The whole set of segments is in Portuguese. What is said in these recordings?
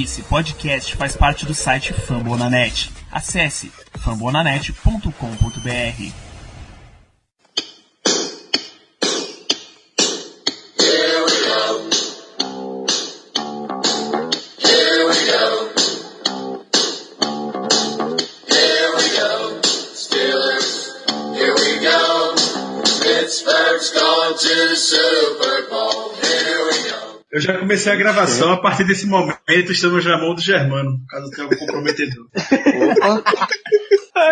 Esse podcast faz parte do site Fambonanet. Acesse fambonanet.com.br. Eu já comecei a gravação, a partir desse momento estamos na mão do Germano, caso tenha algum comprometedor.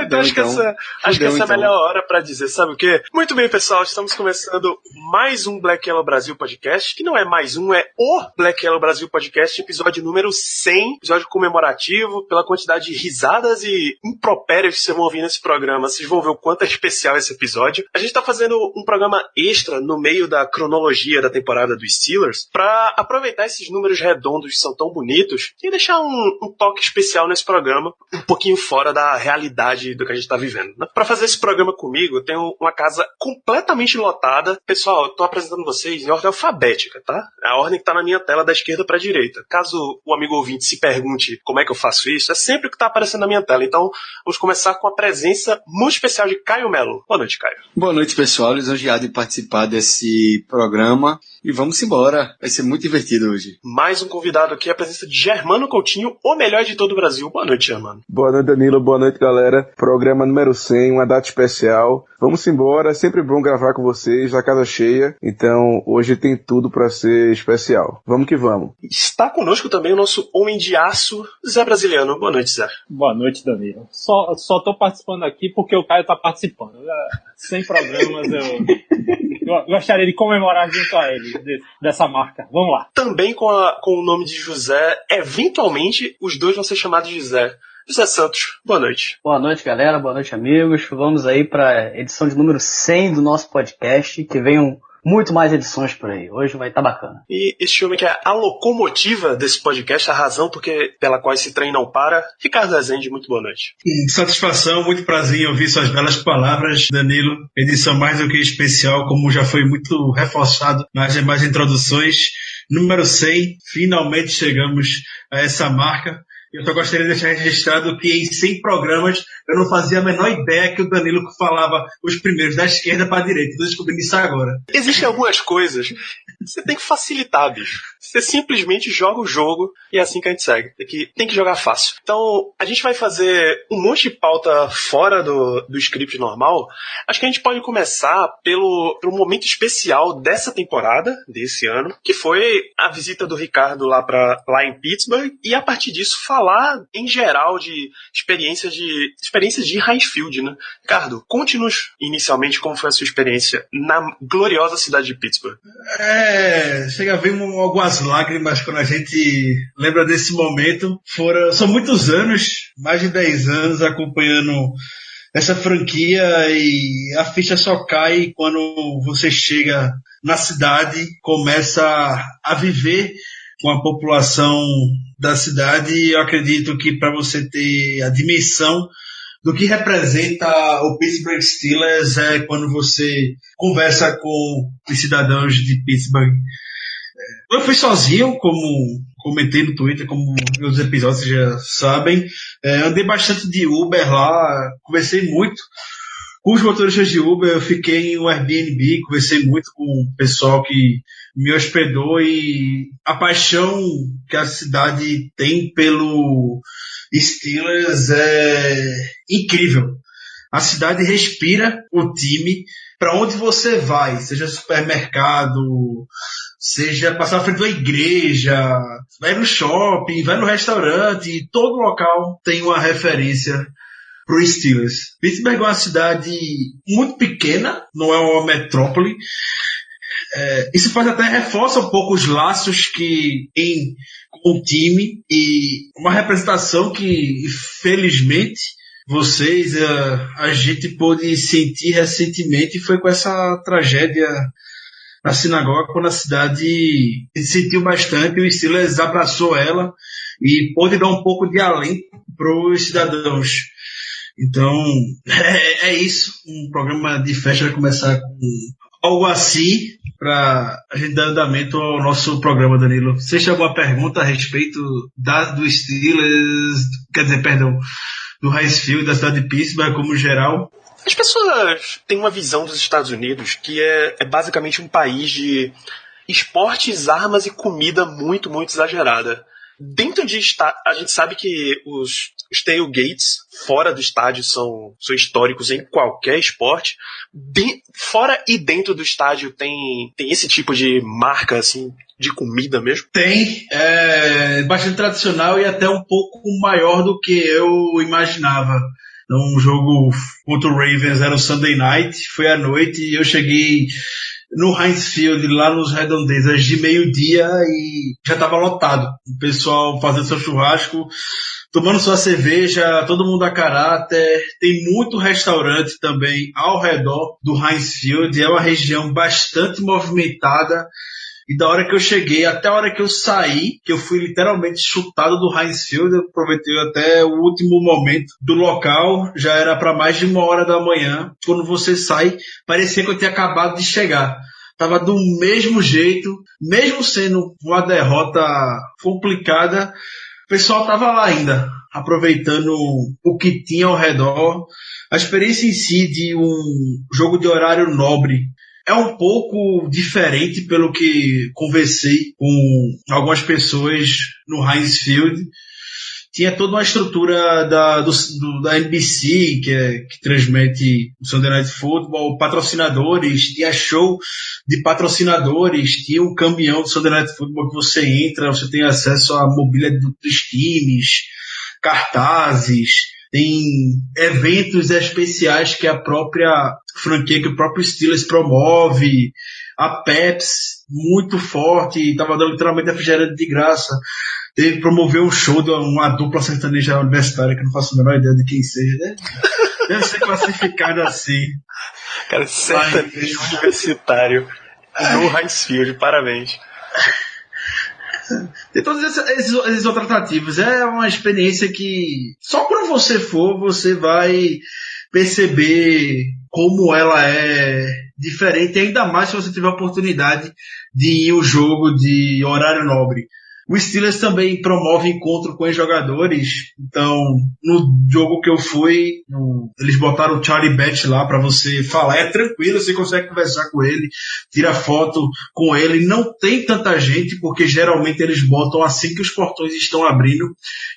Então acho que essa é a melhor hora pra dizer, sabe o quê? Muito bem, pessoal, estamos começando mais um Black Yellow Brasil Podcast, que não é mais um, é o Black Yellow Brasil Podcast, episódio número 100, episódio comemorativo, pela quantidade de risadas e impropérios que vocês vão ouvir nesse programa. Vocês vão ver o quanto é especial esse episódio. A gente tá fazendo um programa extra no meio da cronologia da temporada dos Steelers, pra aproveitar esses números redondos que são tão bonitos e deixar um toque especial nesse programa, um pouquinho fora da realidade do que a gente tá vivendo, né? Pra fazer esse programa comigo, eu tenho uma casa completamente lotada. Pessoal, eu tô apresentando vocês em ordem alfabética, tá? A ordem que tá na minha tela da esquerda pra direita. Caso o amigo ouvinte se pergunte como é que eu faço isso, é sempre o que tá aparecendo na minha tela. Então, vamos começar com a presença muito especial de Caio Melo. Boa noite, Caio. Boa noite, pessoal. Lisonjeado em participar desse programa. E vamos embora. Vai ser muito divertido hoje. Mais um convidado aqui, a presença de Germano Coutinho, o melhor de todo o Brasil. Boa noite, Germano. Boa noite, Danilo. Boa noite, galera. Programa número 100, uma data especial. Vamos embora. É sempre bom gravar com vocês, a casa cheia. Então, hoje tem tudo pra ser especial. Vamos que vamos. Está conosco também o nosso homem de aço, Zé Brasiliano. Boa noite, Zé. Boa noite, Danilo. Só tô participando aqui porque o Caio tá participando. Sem problemas, eu gostaria de comemorar junto a ele dessa marca. Vamos lá. Também com o nome de José, eventualmente os dois vão ser chamados de Zé. José Santos, boa noite. Boa noite, galera. Boa noite, amigos. Vamos aí para a edição de número 100 do nosso podcast. Que venham muito mais edições por aí. Hoje vai estar bacana. E esse homem que é a locomotiva desse podcast, a razão pela qual esse trem não para, Ricardo Rezende, muito boa noite. Satisfação, muito prazer em ouvir suas belas palavras, Danilo. Edição mais do que especial, como já foi muito reforçado nas demais introduções. Número 100, finalmente chegamos a essa marca. Eu só gostaria de deixar registrado que em 100 programas eu não fazia a menor ideia que o Danilo falava os primeiros da esquerda para a direita. Estou descobrindo isso agora. Existem algumas coisas que você tem que facilitar, bicho. Você simplesmente joga o jogo e é assim que a gente segue. Tem que jogar fácil. Então, a gente vai fazer um monte de pauta fora do script normal. Acho que a gente pode começar pelo momento especial dessa temporada, desse ano, que foi a visita do Ricardo lá em Pittsburgh, e a partir disso falar em geral de experiências de Highfield, né? Ricardo, conte-nos inicialmente como foi a sua experiência na gloriosa cidade de Pittsburgh. Chega a ver algumas lágrimas quando a gente lembra desse momento. São muitos anos, mais de 10 anos acompanhando essa franquia, e a ficha só cai quando você chega na cidade, começa a viver com a população da cidade. Eu acredito que para você ter a dimensão do que representa o Pittsburgh Steelers é quando você conversa com os cidadãos de Pittsburgh. Eu fui sozinho, como comentei no Twitter, como meus episódios vocês já sabem. Andei bastante de Uber lá, conversei muito com os motoristas de Uber. Eu fiquei em um Airbnb, conversei muito com o pessoal que me hospedou, e a paixão que a cidade tem pelo Steelers é incrível. A cidade respira o time. Para onde você vai, seja supermercado, seja passar na frente de uma igreja, vai no shopping, vai no restaurante, todo local tem uma referência pro Steelers. Pittsburgh é uma cidade muito pequena, não é uma metrópole. Isso faz até reforça um pouco os laços que tem com o time, e uma representação que, felizmente, a gente pôde sentir recentemente, foi com essa tragédia na sinagoga, quando a cidade sentiu bastante. O Steelers abraçou ela e pôde dar um pouco de alento para os cidadãos. Então, é isso. Um programa de festa vai começar com algo assim para a gente dar andamento ao nosso programa, Danilo. Você tem alguma pergunta a respeito do Steelers, do Heinz Field, da cidade de Pittsburgh como geral? As pessoas têm uma visão dos Estados Unidos que é basicamente um país de esportes, armas e comida muito, muito exagerada. Dentro de a gente sabe que os tailgates fora do estádio são históricos em qualquer esporte. Fora e dentro do estádio tem esse tipo de marca assim de comida mesmo? Tem, bastante tradicional e até um pouco maior do que eu imaginava. Um jogo contra o Ravens era o Sunday Night, foi à noite e eu cheguei no Heinz Field, lá nos redondezas de meio-dia e já estava lotado. O pessoal fazendo seu churrasco, tomando sua cerveja, todo mundo a caráter. Tem muito restaurante também ao redor do Heinz Field. É uma região bastante movimentada. E da hora que eu cheguei até a hora que eu saí, que eu fui literalmente chutado do Heinz Field, eu aproveitei até o último momento do local, já era para mais de 1h da manhã. Quando você sai, parecia que eu tinha acabado de chegar. Tava do mesmo jeito, mesmo sendo uma derrota complicada, o pessoal tava lá ainda, aproveitando o que tinha ao redor. A experiência em si de um jogo de horário nobre é um pouco diferente pelo que conversei com algumas pessoas no Heinz Field. Tinha toda uma estrutura da NBC, que transmite o Sunday Night Football, patrocinadores, tinha show de patrocinadores, tinha um caminhão do Sunday Night Football que você entra, você tem acesso à mobília dos times, cartazes, tem eventos especiais que a própria franquia, que o próprio Steelers promove, a Pepsi, muito forte, estava dando literalmente refrigerante de graça. Teve que promover um show de uma dupla sertaneja universitária, que eu não faço a menor ideia de quem seja, né? Deve ser classificado assim. Cara, sertanejo universitário no Heinz Field, parabéns. Tem todos esses outros atrativos. É uma experiência que só quando você for, você vai perceber como ela é diferente, ainda mais se você tiver a oportunidade de ir ao jogo de horário nobre. O Steelers também promove encontro com os jogadores. Então, no jogo que eu fui, eles botaram o Charlie Batch lá para você falar. É tranquilo, você consegue conversar com ele, tira foto com ele. Não tem tanta gente, porque geralmente eles botam assim que os portões estão abrindo.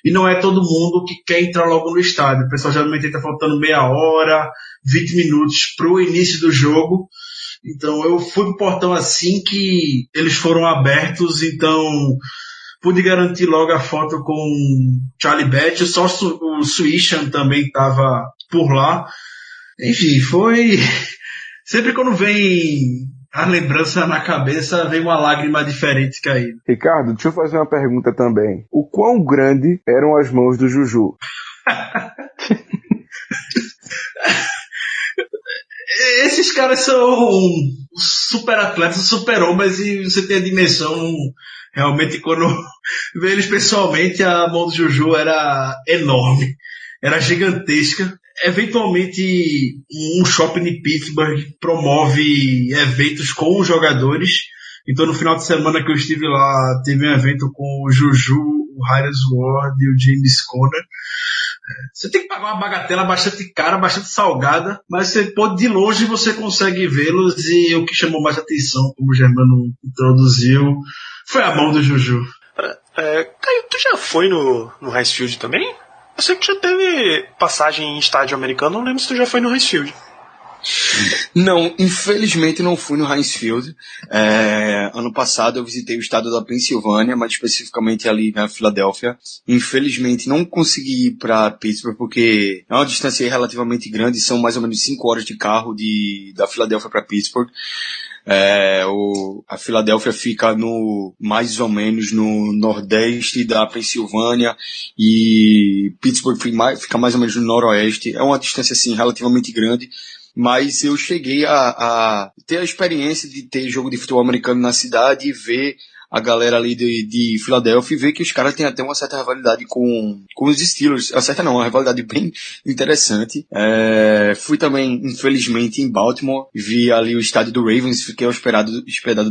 E não é todo mundo que quer entrar logo no estádio. O pessoal geralmente está faltando meia hora, 20 minutos para o início do jogo. Então, eu fui pro portão assim que eles foram abertos. Então, pude garantir logo a foto com Charlie Batch, só o Swishan também estava por lá. Enfim, foi... Sempre quando vem a lembrança na cabeça, vem uma lágrima diferente caindo. Ricardo, deixa eu fazer uma pergunta também. O quão grande eram as mãos do Juju? Esses caras são super atletas, super homens, e você tem a dimensão... Realmente, quando vê eles pessoalmente, a mão do Juju era enorme, era gigantesca. Eventualmente, um shopping de Pittsburgh promove eventos com os jogadores. Então, no final de semana que eu estive lá, teve um evento com o Juju, o Harris Ward e o James Conner. Você tem que pagar uma bagatela bastante cara, bastante salgada, mas você pode, de longe você consegue vê-los, e o que chamou mais atenção, como o Germano introduziu, foi a mão do Juju. Caio, tu já foi no Heinz Field também? Eu sei que já teve passagem em estádio americano, não lembro se tu já foi no Heinz Field. Não, infelizmente não fui no Heinz Field. Ano passado eu visitei o estado da Pensilvânia, mais especificamente ali na Filadélfia. Infelizmente não consegui ir para Pittsburgh porque é uma distância relativamente grande, são mais ou menos 5 horas de carro da Filadélfia para Pittsburgh. A Filadélfia fica mais ou menos no nordeste da Pensilvânia e Pittsburgh fica mais ou menos no noroeste. É uma distância assim relativamente grande, mas eu cheguei a ter a experiência de ter jogo de futebol americano na cidade e ver a galera ali de Filadélfia e ver que os caras têm até uma certa rivalidade com os Steelers. Certa não, uma rivalidade bem interessante. Fui também, infelizmente, em Baltimore, vi ali o estádio do Ravens, fiquei hospedado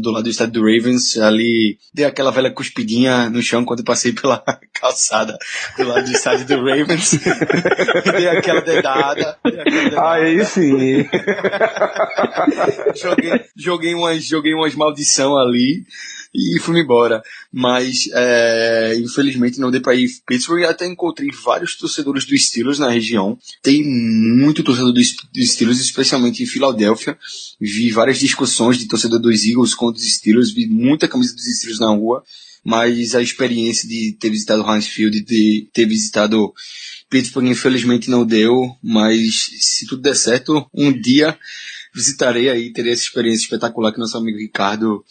do lado do estádio do Ravens, ali dei aquela velha cuspidinha no chão quando passei pela calçada do lado do estádio do Ravens. Dei aquela dedada. Aí sim. Joguei umas maldição ali e fui embora. Mas, infelizmente, não dei pra ir em Pittsburgh. Até encontrei vários torcedores do Steelers na região. Tem muito torcedor do Steelers, especialmente em Filadélfia. Vi várias discussões de torcedor dos Eagles contra os Steelers. Vi muita camisa dos Steelers na rua. Mas a experiência de ter visitado Heinz Field, de ter visitado Pittsburgh, infelizmente não deu. Mas se tudo der certo, um dia visitarei aí, terei essa experiência espetacular que nosso amigo Ricardo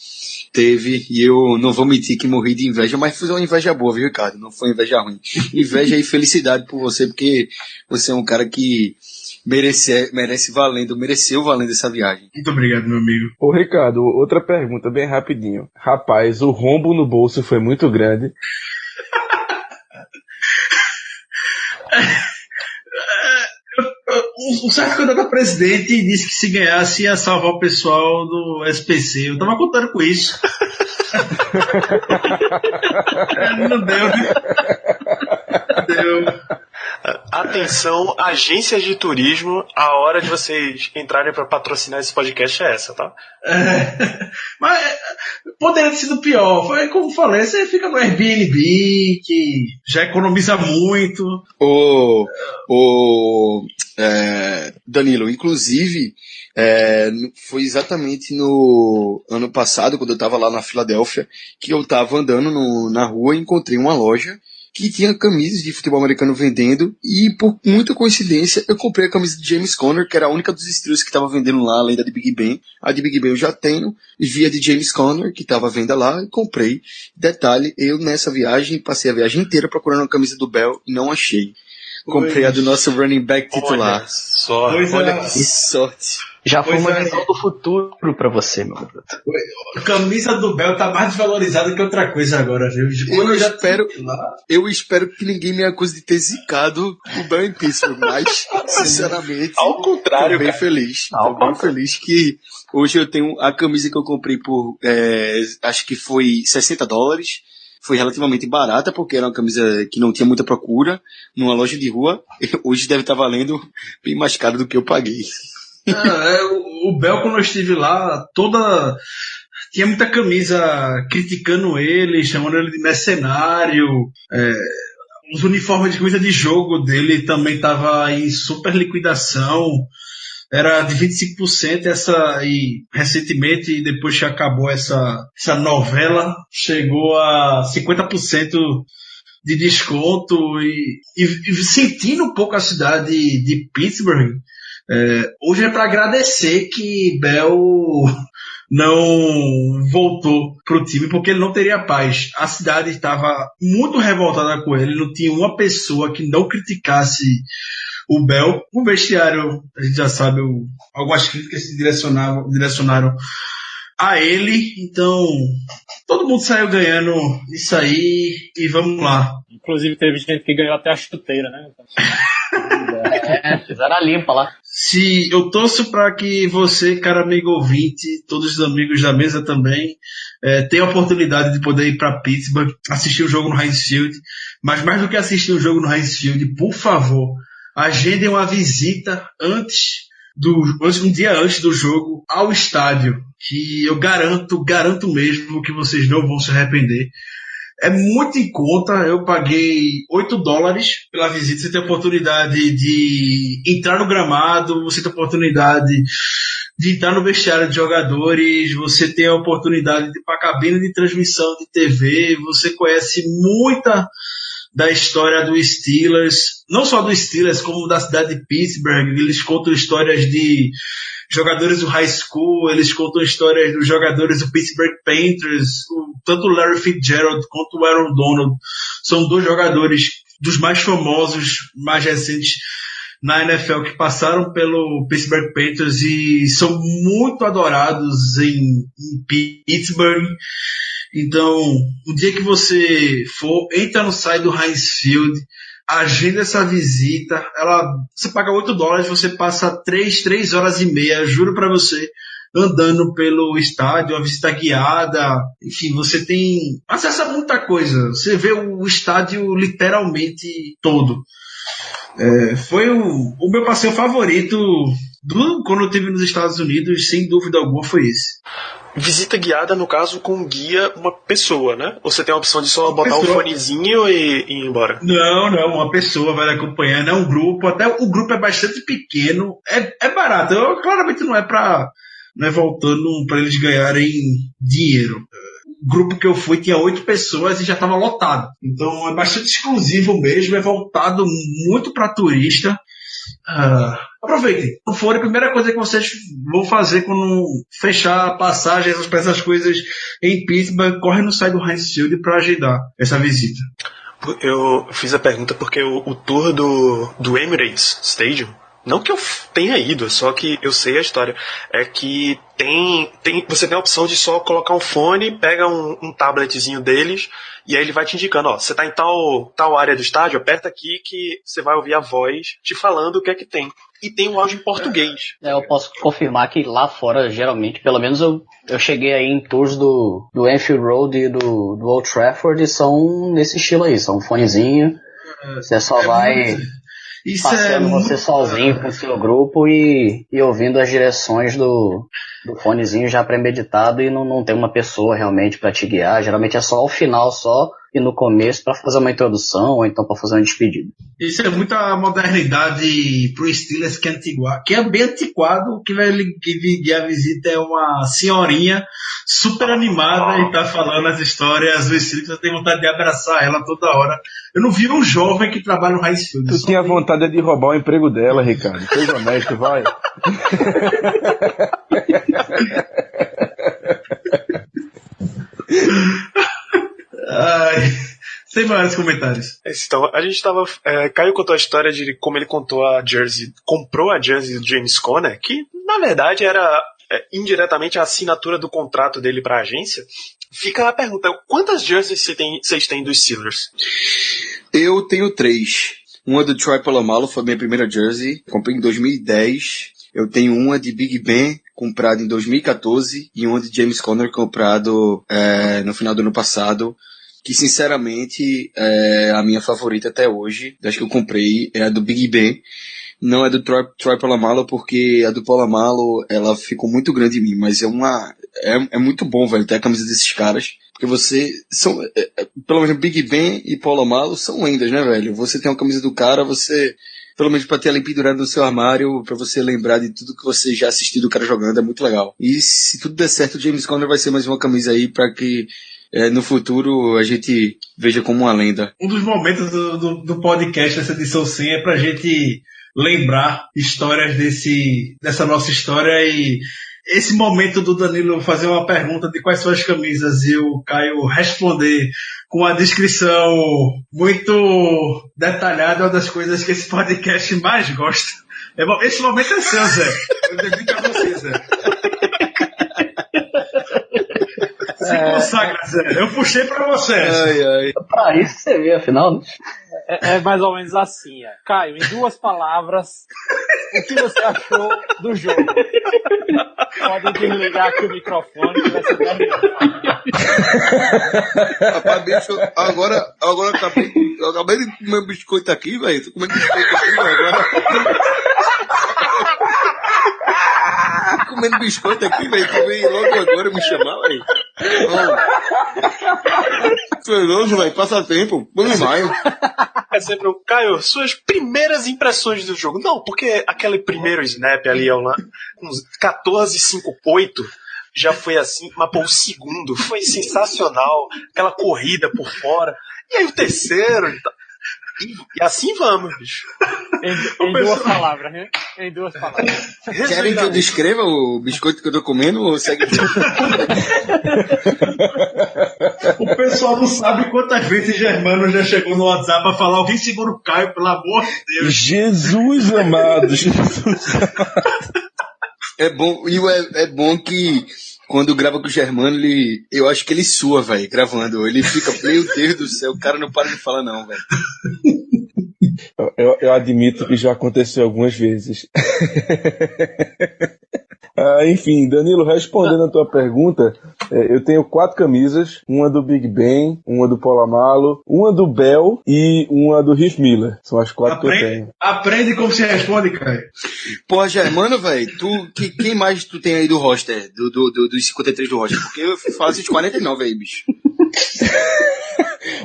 teve, e eu não vou mentir que morri de inveja, mas foi uma inveja boa, viu, Ricardo? Não foi inveja ruim. Inveja e felicidade por você, porque você é um cara que mereceu valendo essa viagem. Muito obrigado, meu amigo. Ô, Ricardo, outra pergunta, bem rapidinho. Rapaz, o rombo no bolso foi muito grande. Um certo candidato a presidente disse que se ganhasse ia salvar o pessoal do SPC. Eu tava contando com isso. Não deu, né? Deu. Atenção, agências de turismo, a hora de vocês entrarem para patrocinar esse podcast é essa, tá? Mas poderia ter sido pior. Foi como falei, você fica no Airbnb, que já economiza muito. Danilo, inclusive, foi exatamente no ano passado, quando eu estava lá na Filadélfia, que eu estava andando na rua e encontrei uma loja que tinha camisas de futebol americano vendendo, e por muita coincidência eu comprei a camisa de James Conner, que era a única dos estilos que estava vendendo lá, além da de Big Ben. A de Big Ben eu já tenho, e vi a de James Conner, que estava à venda lá, e comprei. Detalhe, eu nessa viagem, passei a viagem inteira procurando a camisa do Bell e não achei. Comprei a do nosso running back titular. Olha que sorte. Já foi uma visão do futuro pra você, meu garoto. A camisa do Bell tá mais desvalorizada que outra coisa agora, viu? Eu espero que ninguém me acuse de ter zicado o Bell em Pittsburgh, mas, sinceramente, ao contrário, tô bem feliz. Tô bem feliz que hoje eu tenho a camisa que eu comprei por, acho que foi $60. Foi relativamente barata, porque era uma camisa que não tinha muita procura, numa loja de rua. Hoje deve estar valendo bem mais caro do que eu paguei. O Bell, quando eu estive lá, tinha muita camisa criticando ele, chamando ele de mercenário. Os uniformes de camisa de jogo dele também estavam em super liquidação. Era de 25%, e recentemente, depois que acabou essa novela, chegou a 50% de desconto, e sentindo um pouco a cidade de Pittsburgh. Hoje é para agradecer que Bell não voltou pro time, porque ele não teria paz. A cidade estava muito revoltada com ele, não tinha uma pessoa que não criticasse o Bell. O vestiário, a gente já sabe, algumas críticas se direcionaram a ele, então todo mundo saiu ganhando isso aí, e vamos lá. Inclusive teve gente que ganhou até a chuteira, né? Fizeram a limpa lá. Se eu torço para que você, cara amigo ouvinte, todos os amigos da mesa também, tenha a oportunidade de poder ir para Pittsburgh, assistir o jogo no Heinz Field, mas mais do que assistir o jogo no Heinz Field, por favor, agendem uma visita um dia antes do jogo ao estádio, que eu garanto mesmo que vocês não vão se arrepender. É muito em conta, eu paguei $8 pela visita. Você tem a oportunidade de entrar no gramado, você tem a oportunidade de entrar no vestiário de jogadores, você tem a oportunidade de ir para a cabine de transmissão de TV, você conhece muita da história do Steelers, não só do Steelers, como da cidade de Pittsburgh. Eles contam histórias de jogadores do high school, eles contam histórias dos jogadores do Pittsburgh Panthers, tanto o Larry Fitzgerald quanto o Aaron Donald são dois jogadores dos mais famosos, mais recentes na NFL que passaram pelo Pittsburgh Panthers e são muito adorados em Pittsburgh. Então, o dia que você for, entra no site do Heinz Field, agenda essa visita, você paga $8, você passa 3 horas e meia, juro pra você, andando pelo estádio, uma visita guiada, enfim, você tem acesso a muita coisa, você vê o estádio literalmente todo. Foi o meu passeio favorito quando eu estive nos Estados Unidos, sem dúvida alguma, foi esse. Visita guiada, no caso, com guia uma pessoa, né? Ou você tem a opção de só botar o fonezinho e ir embora? Não, uma pessoa vai acompanhando, é um grupo, até o grupo é bastante pequeno, é barato, claramente não é voltando para eles ganharem dinheiro. O grupo que eu fui tinha 8 pessoas e já estava lotado, então é bastante exclusivo mesmo, é voltado muito para turista. Aproveitem. Se for a primeira coisa que vocês vão fazer quando fechar a passagem, essas coisas em Pittsburgh, corre no site do Heinz Field para agendar essa visita. Eu fiz a pergunta porque o tour do Emirates Stadium, não que eu tenha ido, só que eu sei a história, é que você tem a opção de só colocar um fone, pega um tabletzinho deles, e aí ele vai te indicando, ó, você tá em tal área do estádio, aperta aqui que você vai ouvir a voz te falando o que é que tem. E tem um áudio em português. Eu posso confirmar que lá fora, geralmente, pelo menos eu cheguei aí em tours do Anfield Road e do Old Trafford, e são nesse estilo aí, são um fonezinho, você só vai passeando você sozinho com o seu grupo e ouvindo as direções do fonezinho já premeditado, e não tem uma pessoa realmente para te guiar. Geralmente é só ao final e no começo para fazer uma introdução ou então para fazer uma despedida. Isso é muita modernidade pro Steelers que é bem antiquado. O que vai guiar a visita é uma senhorinha super animada e tá falando as histórias do Steelers. Eu tenho vontade de abraçar ela toda hora. Eu não vi um jovem que trabalha no Heinz Field. Tu tinha vontade de roubar o emprego dela, Ricardo. Seja honesto, vai. Sem maiores comentários. Então, a gente tava. Caio contou a história de como ele comprou a jersey do James Conner, que na verdade era indiretamente a assinatura do contrato dele para a agência. Fica a pergunta: quantas jerseys vocês têm dos Steelers? Eu tenho 3. Uma do Troy Polamalu, foi minha primeira jersey, comprei em 2010. Eu tenho uma de Big Ben, comprada em 2014, e uma de James Conner, comprado no final do ano passado, que sinceramente é a minha favorita até hoje. Das que eu comprei é a do Big Ben. Não é do Troy Polamalu, porque a do Polamalu ela ficou muito grande em mim, mas é muito bom, velho, ter a camisa desses caras. Porque pelo menos Big Ben e Polamalu são lendas, né, velho? Você tem uma camisa do cara, pelo menos pra ter ela pendurada no seu armário, pra você lembrar de tudo que você já assistiu do cara jogando, é muito legal. E se tudo der certo, o James Conner vai ser mais uma camisa aí pra que no futuro a gente veja como uma lenda. Um dos momentos do podcast, essa edição 100, é pra gente lembrar histórias dessa nossa história, e esse momento do Danilo fazer uma pergunta de quais são as camisas e o Caio responder com uma descrição muito detalhada é uma das coisas que esse podcast mais gosta. Esse momento é seu, Zé. Eu dedico a você, Zé. Se consagra, Zé. Eu puxei pra você. Pra isso que você vê, afinal. É mais ou menos assim, Caio, em 2 palavras, o que você achou do jogo? Pode desligar aqui o microfone, que vai ser 10 minutos. Rapaz, bicho, agora eu acabei de comer um biscoito aqui, velho. Tô comendo biscoito aqui, velho, agora. Comendo biscoito aqui, velho. Tu veio logo agora me chamar, velho. Feroso, velho. Passa tempo. Vamos maio. É sempre o Caio, suas primeiras impressões do jogo. Não, porque aquele primeiro snap ali, uns 14-5-8, já foi assim, mas o segundo foi sensacional. Aquela corrida por fora. E aí o terceiro. E assim vamos, bicho. Em 2 palavras, né? Em 2 palavras. Querem que eu descreva o biscoito que eu tô comendo ou segue? O pessoal não sabe quantas vezes Germano já chegou no WhatsApp pra falar: alguém segura o Caio, pelo amor de Deus. Jesus amado, Jesus amado. É bom, e é bom que quando grava com o Germano, eu acho que ele sua, velho, gravando. Ele fica, meu Deus do céu, o cara não para de falar não, velho. Eu admito que já aconteceu algumas vezes. Enfim, Danilo, respondendo a tua pergunta, eu tenho 4 camisas, uma do Big Ben, uma do Polamalu, uma do Bell e uma do Heath Miller. São as 4 que eu tenho. Aprende como se responde, Caio. Porra, Germano, velho, quem mais tu tem aí do roster, dos 53 do roster? Porque eu faço os 49 aí, bicho.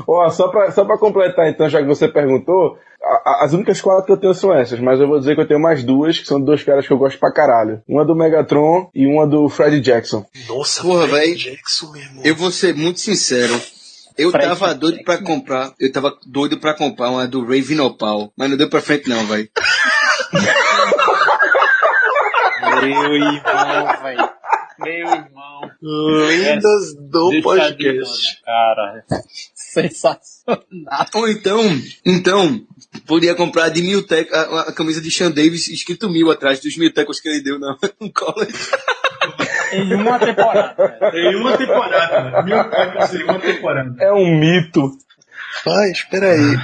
Ó, só pra completar então, já que você perguntou, as únicas 4 que eu tenho são essas, mas eu vou dizer que eu tenho mais 2, que são 2 caras que eu gosto pra caralho. Uma do Megatron e uma do Fred Jackson. Nossa, porra, Fred velho, Jackson, meu irmão. Eu vou ser muito sincero. Eu tava doido pra comprar uma do Raven Opal, mas não deu pra frente não, velho. Meu irmão, velho. Meu irmão. Lendas do podcast. Cara, sensacional. Ou então, podia comprar de Mil Tech, a camisa de Sean Davis, escrito 1000 atrás, dos 1000 tecos que ele deu no college. Em uma temporada. Em uma temporada. 1000 tecos em uma temporada. É um mito. Vai, espera aí.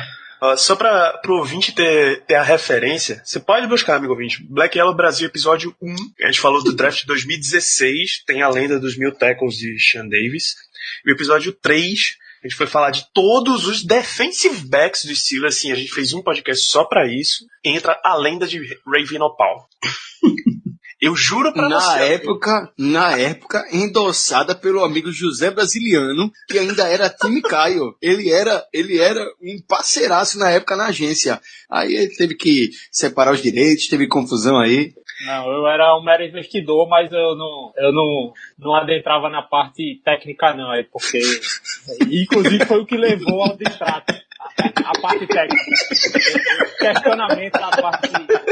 Só pro ouvinte ter a referência, você pode buscar, amigo ouvinte, Black Yellow Brasil, episódio 1. A gente falou do draft de 2016, tem a lenda dos 1000 tackles de Sean Davis. E o episódio 3, a gente foi falar de todos os defensive backs do Steelers, assim, a gente fez um podcast só pra isso. Entra a lenda de Raven Opal. Eu juro pra você. Na época, endossada pelo amigo José Brasiliano, que ainda era time Caio. Ele era um parceiraço na época na agência. Aí ele teve que separar os direitos, teve confusão aí. Não, eu era um mero investidor, mas eu não adentrava na parte técnica não, porque inclusive foi o que levou ao distrato. A parte técnica. O questionamento da parte técnica.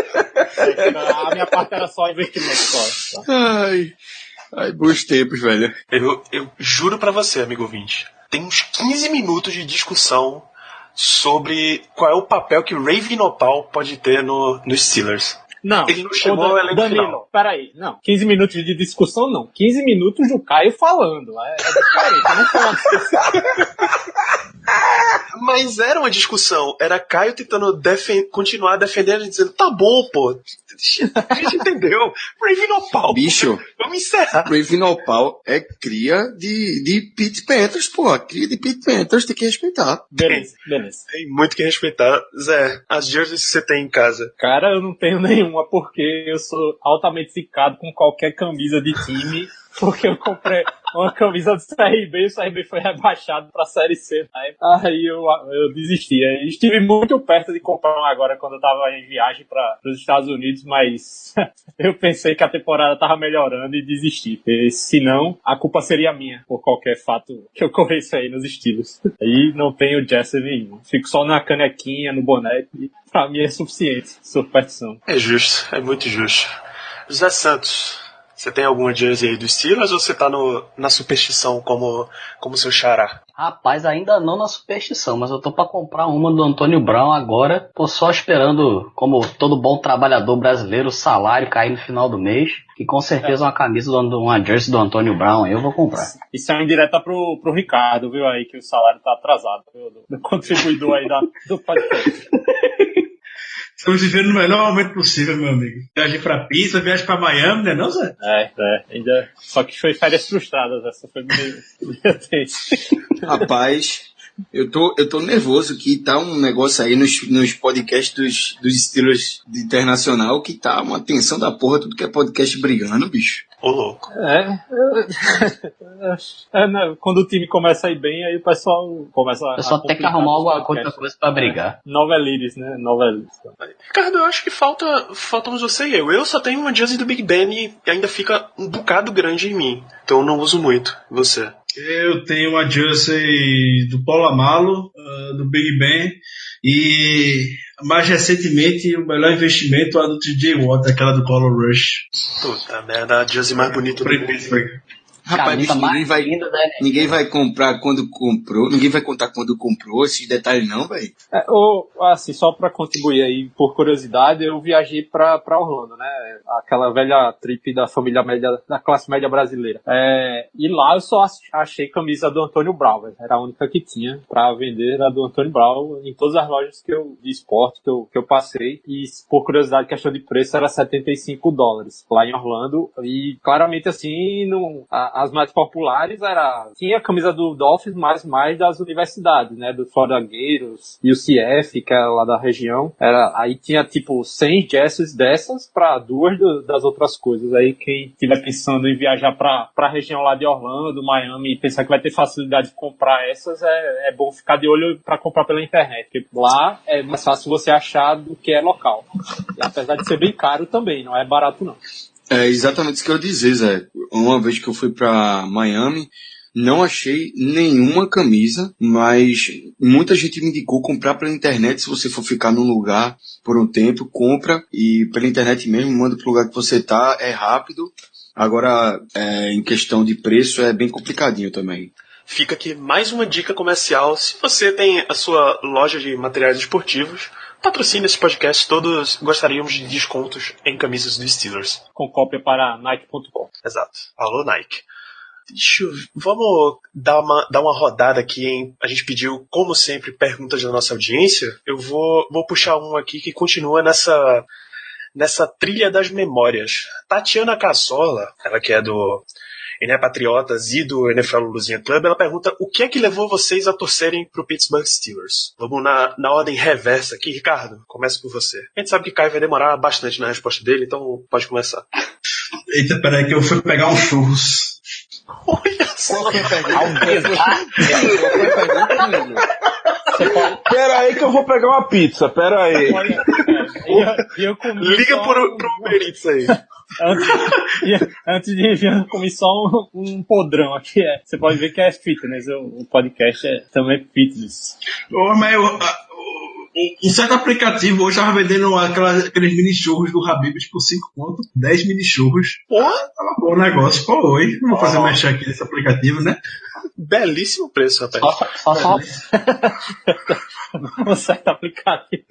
A minha parte era só investimento. Só. Ai, bons tempos, velho. Eu juro pra você, amigo ouvinte, tem uns 15 minutos de discussão sobre qual é o papel que o Raven Opal pode ter nos Steelers. Não, ele não chegou ao elenco final. Peraí, não. 15 minutos de discussão, não. 15 minutos do Caio falando. É diferente, eu não falo Mas era uma discussão. Era Caio tentando continuar defendendo e dizendo, tá bom, pô. A gente entendeu. Raven Opal. Bicho. Vamos encerrar. Raven Opal é cria de Pit Panthers, pô. Cria de Pit Panthers, tem que respeitar. Beleza. Tem muito que respeitar. Zé, as jerseys que você tem em casa? Cara, eu não tenho nenhuma porque eu sou altamente zicado com qualquer camisa de time. Porque eu comprei uma camisa do CRB e o CRB foi rebaixado pra Série C. Aí eu desisti. Eu estive muito perto de comprar uma agora quando eu tava em viagem para os Estados Unidos, mas eu pensei que a temporada tava melhorando e desisti. E, senão, a culpa seria minha por qualquer fato que ocorresse aí nos estilos. Aí não tenho Jesse nenhum. Fico só na canequinha, no boné, e pra mim é suficiente. Superstição. É justo, é muito justo. José Santos, você tem alguma jersey aí do Steelers ou você tá na superstição como seu xará? Rapaz, ainda não na superstição, mas eu tô pra comprar uma do Antônio Brown agora. Tô só esperando, como todo bom trabalhador brasileiro, o salário cair no final do mês. E com certeza uma camisa, uma jersey do Antônio Brown eu vou comprar. Isso é uma indireta pro Ricardo, viu aí, que o salário tá atrasado, viu, do contribuidor aí do podcast. Estamos vivendo no melhor momento possível, meu amigo. Viagem pra Pisa, viagem pra Miami, né não, Zé? Ainda. Só que foi férias frustradas, essa foi meio tenso. Rapaz, eu tô nervoso que tá um negócio aí nos podcasts dos Steelers internacional que tá uma tensão da porra, tudo que é podcast brigando, bicho. Ô, louco. Quando o time começa a ir bem, aí o pessoal começa a... Eu só tenho que arrumar alguma outra coisa pra brigar. Novelires, né? Novelires. Ricardo, eu acho que faltamos você e eu. Eu só tenho uma jersey do Big Ben e ainda fica um bocado grande em mim. Então eu não uso muito. Você? Eu tenho uma jersey do Paulo Amalo, do Big Ben, e mais recentemente o melhor investimento é a do TJ Watt, aquela do Color Rush. Puta merda, a jersey mais bonita do Pittsburgh. Rapaz, bicho, ninguém vai comprar quando comprou, ninguém vai contar quando comprou esses detalhes não, velho. Assim, só pra contribuir aí, por curiosidade, eu viajei pra Orlando, né? Aquela velha trip da família média, da classe média brasileira. E lá eu só achei camisa do Antônio Brown, véio. Era a única que tinha pra vender, era do Antônio Brown, em todas as lojas de esporte que eu passei. E, por curiosidade, questão de preço, era $75 lá em Orlando. E, claramente, assim, as mais populares tinha a camisa do Dolphins, mas mais das universidades, né? Do Florida Gators, UCF, que é lá da região. Aí tinha tipo 100 jerseys dessas para 2 das outras coisas. Aí quem estiver pensando em viajar para a região lá de Orlando, Miami, e pensar que vai ter facilidade de comprar essas, é bom ficar de olho para comprar pela internet, porque lá é mais fácil você achar do que é local. E apesar de ser bem caro também, não é barato não. É exatamente isso que eu ia dizer, Zé. Uma vez que eu fui pra Miami, não achei nenhuma camisa, mas muita gente me indicou comprar pela internet. Se você for ficar num lugar por um tempo, compra e pela internet mesmo, manda pro lugar que você tá, é rápido. Agora, em questão de preço, é bem complicadinho também. Fica aqui mais uma dica comercial. Se você tem a sua loja de materiais esportivos, patrocine esse podcast, todos gostaríamos de descontos em camisas do Steelers. Com cópia para Nike.com. Exato. Alô, Nike. Vamos dar uma rodada aqui, hein? A gente pediu, como sempre, perguntas da nossa audiência. Eu vou puxar um aqui que continua nessa trilha das memórias. Tatiana Cassola, ela que é do NFL Patriotas e do NFL Luluzinha Club, ela pergunta o que é que levou vocês a torcerem pro Pittsburgh Steelers? Vamos na ordem reversa aqui. Ricardo, começa por você. A gente sabe que Caio vai demorar bastante na resposta dele, então pode começar. Eita, peraí que eu fui pegar um churros. Olha só. Qual foi a pergunta? Pera aí que eu vou pegar uma pizza, pera aí. Liga pro Uber Eats aí. Antes de vir, eu comi só um podrão aqui. Você pode ver que é fitness, o podcast é também fitness. Mas um certo aplicativo hoje estava vendendo aqueles mini churros do Habib's por 5 conto, 10 mini churros. Tava bom o negócio. Pô, oi. Não vou fazer mexer aqui nesse aplicativo, né? Belíssimo preço, rapaz. Só um certo aplicativo.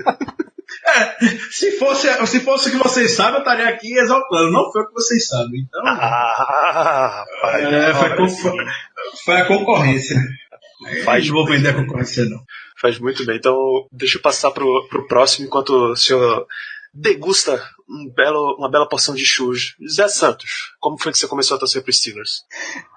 Se fosse o que vocês sabem, eu estaria aqui exaltando. Não foi o que vocês sabem. Então. Foi a concorrência. Não vou vender a concorrência, não. Faz muito bem. Então, deixa eu passar pro próximo enquanto o senhor degusta uma bela porção de churros. Zé Santos, como foi que você começou a torcer pro Steelers?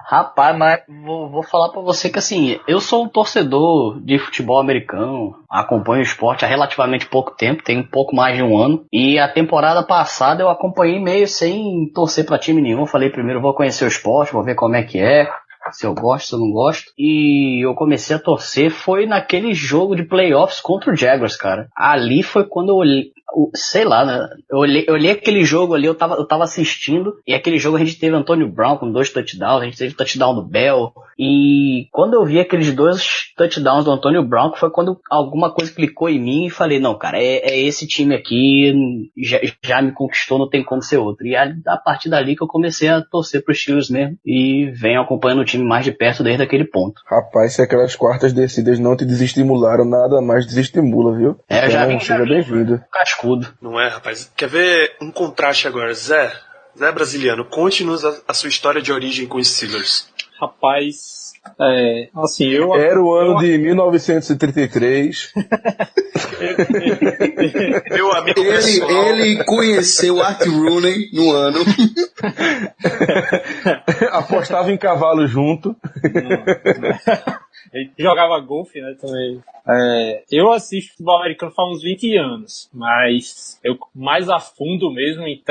Rapaz, mas vou falar pra você que assim, eu sou um torcedor de futebol americano, acompanho o esporte há relativamente pouco tempo, tem um pouco mais de um ano, e a temporada passada eu acompanhei meio sem torcer pra time nenhum. Eu falei primeiro, vou conhecer o esporte, vou ver como é que é, se eu gosto, se eu não gosto. E eu comecei a torcer, foi naquele jogo de playoffs contra o Jaguars, cara. Ali foi quando eu olhei, sei lá, né? Eu olhei aquele jogo ali, eu tava assistindo, e aquele jogo a gente teve Antônio Brown com 2 touchdowns, a gente teve touchdown do Bell, e quando eu vi aqueles 2 touchdowns do Antônio Brown, foi quando alguma coisa clicou em mim e falei, não, cara, é esse time aqui, já me conquistou, não tem como ser outro. E a partir dali que eu comecei a torcer pros Steelers mesmo, e venho acompanhando o time mais de perto desde aquele ponto. Rapaz, se aquelas quartas descidas não te desestimularam, nada mais desestimula, viu? Eu já vi. Seja bem-vindo. Cascudo. Não é, rapaz? Quer ver um contraste agora? Zé brasiliano, conte-nos a sua história de origem com os Steelers. Rapaz, assim, era o ano de 1933. Meu amigo ele conheceu Art Rooney no ano. Apostava em cavalo junto. Ele jogava golfe, né, também. Eu assisto futebol americano faz uns 20 anos, mas eu mais a fundo mesmo me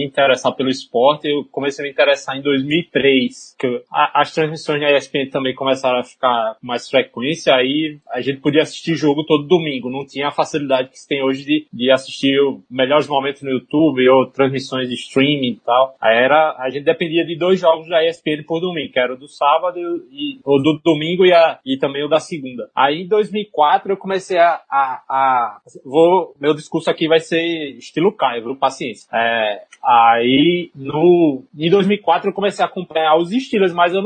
interessar pelo esporte, eu comecei a me interessar em 2003, que as transmissões na ESPN também começaram a ficar com mais frequência, aí a gente podia assistir jogo todo domingo, não tinha a facilidade que se tem hoje de assistir melhores momentos no YouTube ou transmissões de streaming e tal. A gente dependia de 2 jogos da ESPN por domingo, que era o do sábado o do domingo e também o da segunda. Aí em 2004 eu comecei meu discurso aqui vai ser estilo Caio, viu? Paciência. Em 2004 eu comecei a acompanhar os Steelers, mas eu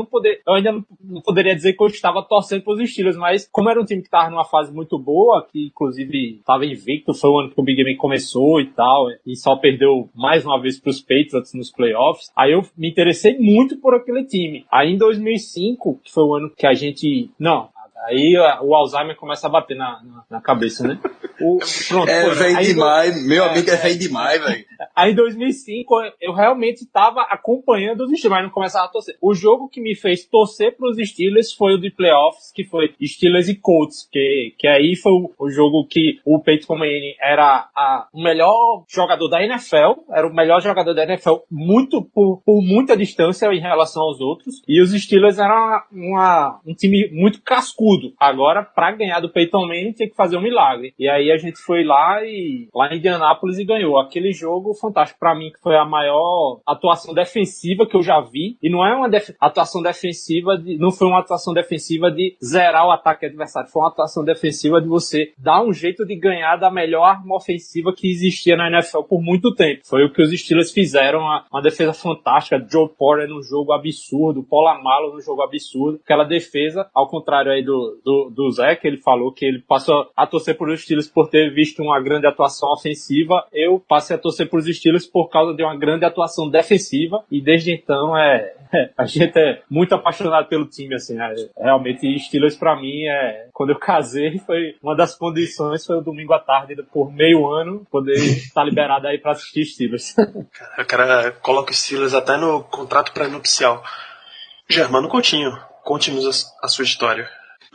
ainda não poderia dizer que eu estava torcendo para os Steelers, mas como era um time que estava numa fase muito boa, que inclusive estava invicto, foi o ano que o Big Ben começou e tal, e só perdeu mais uma vez para os Patriots nos playoffs, aí eu me interessei muito por aquele time. Aí em 2005, que foi o ano que a gente... Não, aí o Alzheimer começa a bater na cabeça, né? Pronto, velho demais. Meu amigo é velho demais, velho. Aí em 2005 eu realmente estava acompanhando os Steelers, mas não começava a torcer. O jogo que me fez torcer para os Steelers foi o de playoffs, que foi Steelers e Colts, que aí foi o jogo que o Peyton Manning era o melhor jogador da NFL, era o melhor jogador da NFL por muita distância em relação aos outros, e os Steelers eram um time muito cascudo. Agora, para ganhar do Peyton Manning, tinha que fazer um milagre. E aí a gente foi lá em Indianápolis e ganhou. Aquele jogo fantástico pra mim, que foi a maior atuação defensiva que eu já vi. E não é uma atuação defensiva não foi uma atuação defensiva de zerar o ataque adversário. Foi uma atuação defensiva de você dar um jeito de ganhar da melhor arma ofensiva que existia na NFL por muito tempo. Foi o que os Steelers fizeram, uma defesa fantástica. Joe Porter num jogo absurdo, Polamalu num jogo absurdo. Aquela defesa, ao contrário aí do Zé, que ele falou que ele passou a torcer por os Steelers por ter visto uma grande atuação ofensiva, eu passei a torcer por os Steelers por causa de uma grande atuação defensiva, e desde então a gente é muito apaixonado pelo time, assim, realmente Steelers pra mim quando eu casei, foi uma das condições, foi o domingo à tarde, por meio ano, poder estar liberado aí pra assistir Steelers. O cara coloca Steelers até no contrato pré-nupcial. Germano Coutinho, conte-nos a sua história.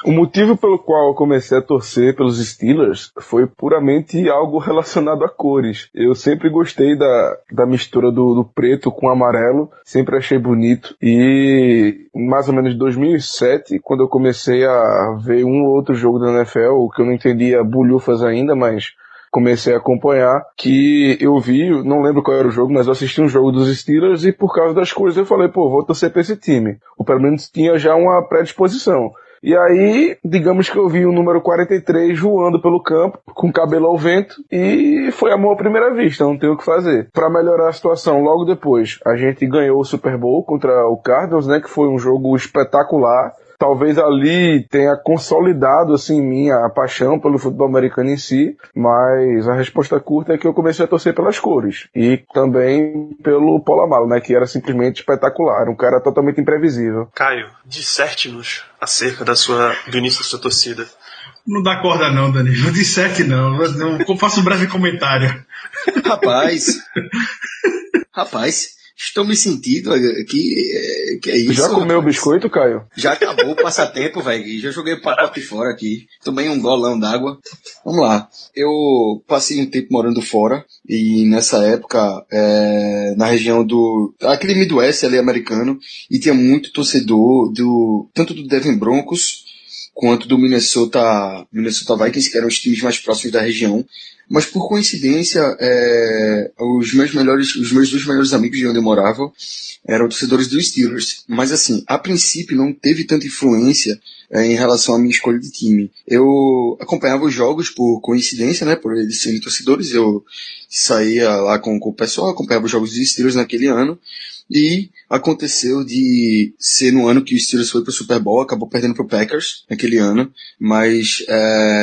O motivo pelo qual eu comecei a torcer pelos Steelers foi puramente algo relacionado a cores. Eu sempre gostei da mistura do preto com amarelo, sempre achei bonito. E mais ou menos em 2007, quando eu comecei a ver um ou outro jogo da NFL, o que eu não entendia bulhufas ainda, mas comecei a acompanhar, que eu vi, não lembro qual era o jogo, mas eu assisti um jogo dos Steelers e por causa das cores eu falei, vou torcer pra esse time. Ou pelo menos tinha já uma predisposição. E aí, digamos que eu vi o número 43 voando pelo campo, com cabelo ao vento, e foi amor à primeira vista, não tem o que fazer. Pra melhorar a situação, logo depois, a gente ganhou o Super Bowl contra o Cardinals, né, que foi um jogo espetacular. Talvez ali tenha consolidado, assim, minha paixão pelo futebol americano em si, mas a resposta curta é que eu comecei a torcer pelas cores. E também pelo Polamalu, né, que era simplesmente espetacular, um cara totalmente imprevisível. Caio, disserte-nos acerca do início da sua torcida. Não dá corda não, Danilo. Não disserte não. Eu faço um breve comentário. Rapaz, estou me sentindo que é isso. Já comeu o biscoito, Caio? Já acabou o passatempo, velho. Já joguei o pacote fora aqui. Tomei um golão d'água. Vamos lá. Eu passei um tempo morando fora. E nessa época, na região aquele Midwest ali americano. E tinha muito torcedor tanto do Denver Broncos quanto do Minnesota Vikings, que eram os times mais próximos da região. Mas por coincidência, os meus dois melhores amigos de onde eu morava eram torcedores dos Steelers. Mas assim, a princípio não teve tanta influência em relação à minha escolha de time. Eu acompanhava os jogos por coincidência, né, por eles serem torcedores. Eu saía lá com o pessoal, acompanhava os jogos dos Steelers naquele ano. E aconteceu de ser no ano que o Steelers foi pro Super Bowl, acabou perdendo pro Packers naquele ano, mas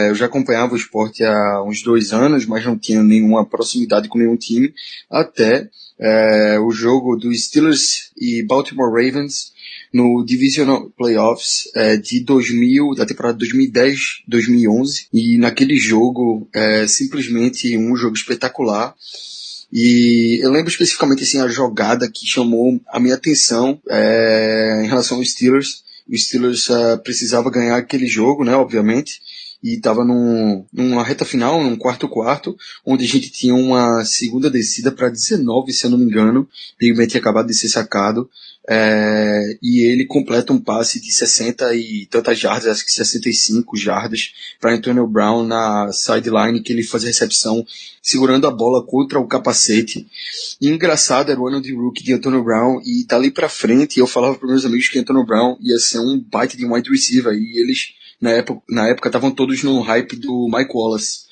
eu já acompanhava o esporte há uns 2 anos, mas não tinha nenhuma proximidade com nenhum time, até o jogo do Steelers e Baltimore Ravens no Divisional Playoffs da temporada 2010-2011, e naquele jogo simplesmente um jogo espetacular. E eu lembro especificamente assim, a jogada que chamou a minha atenção em relação aos Steelers O Steelers precisava ganhar aquele jogo, né, obviamente, e estava numa reta final, num quarto, onde a gente tinha uma segunda descida para 19, se eu não me engano. Big Ben tinha acabado de ser sacado, e ele completa um passe de 60 e tantas jardas, acho que 65 jardas, para Antonio Brown na sideline, que ele faz a recepção segurando a bola contra o capacete. E engraçado, era o ano de rookie de Antonio Brown, e dali pra frente eu falava para meus amigos que Antonio Brown ia ser um baita de wide receiver, e eles na época estavam todos no hype do Mike Wallace.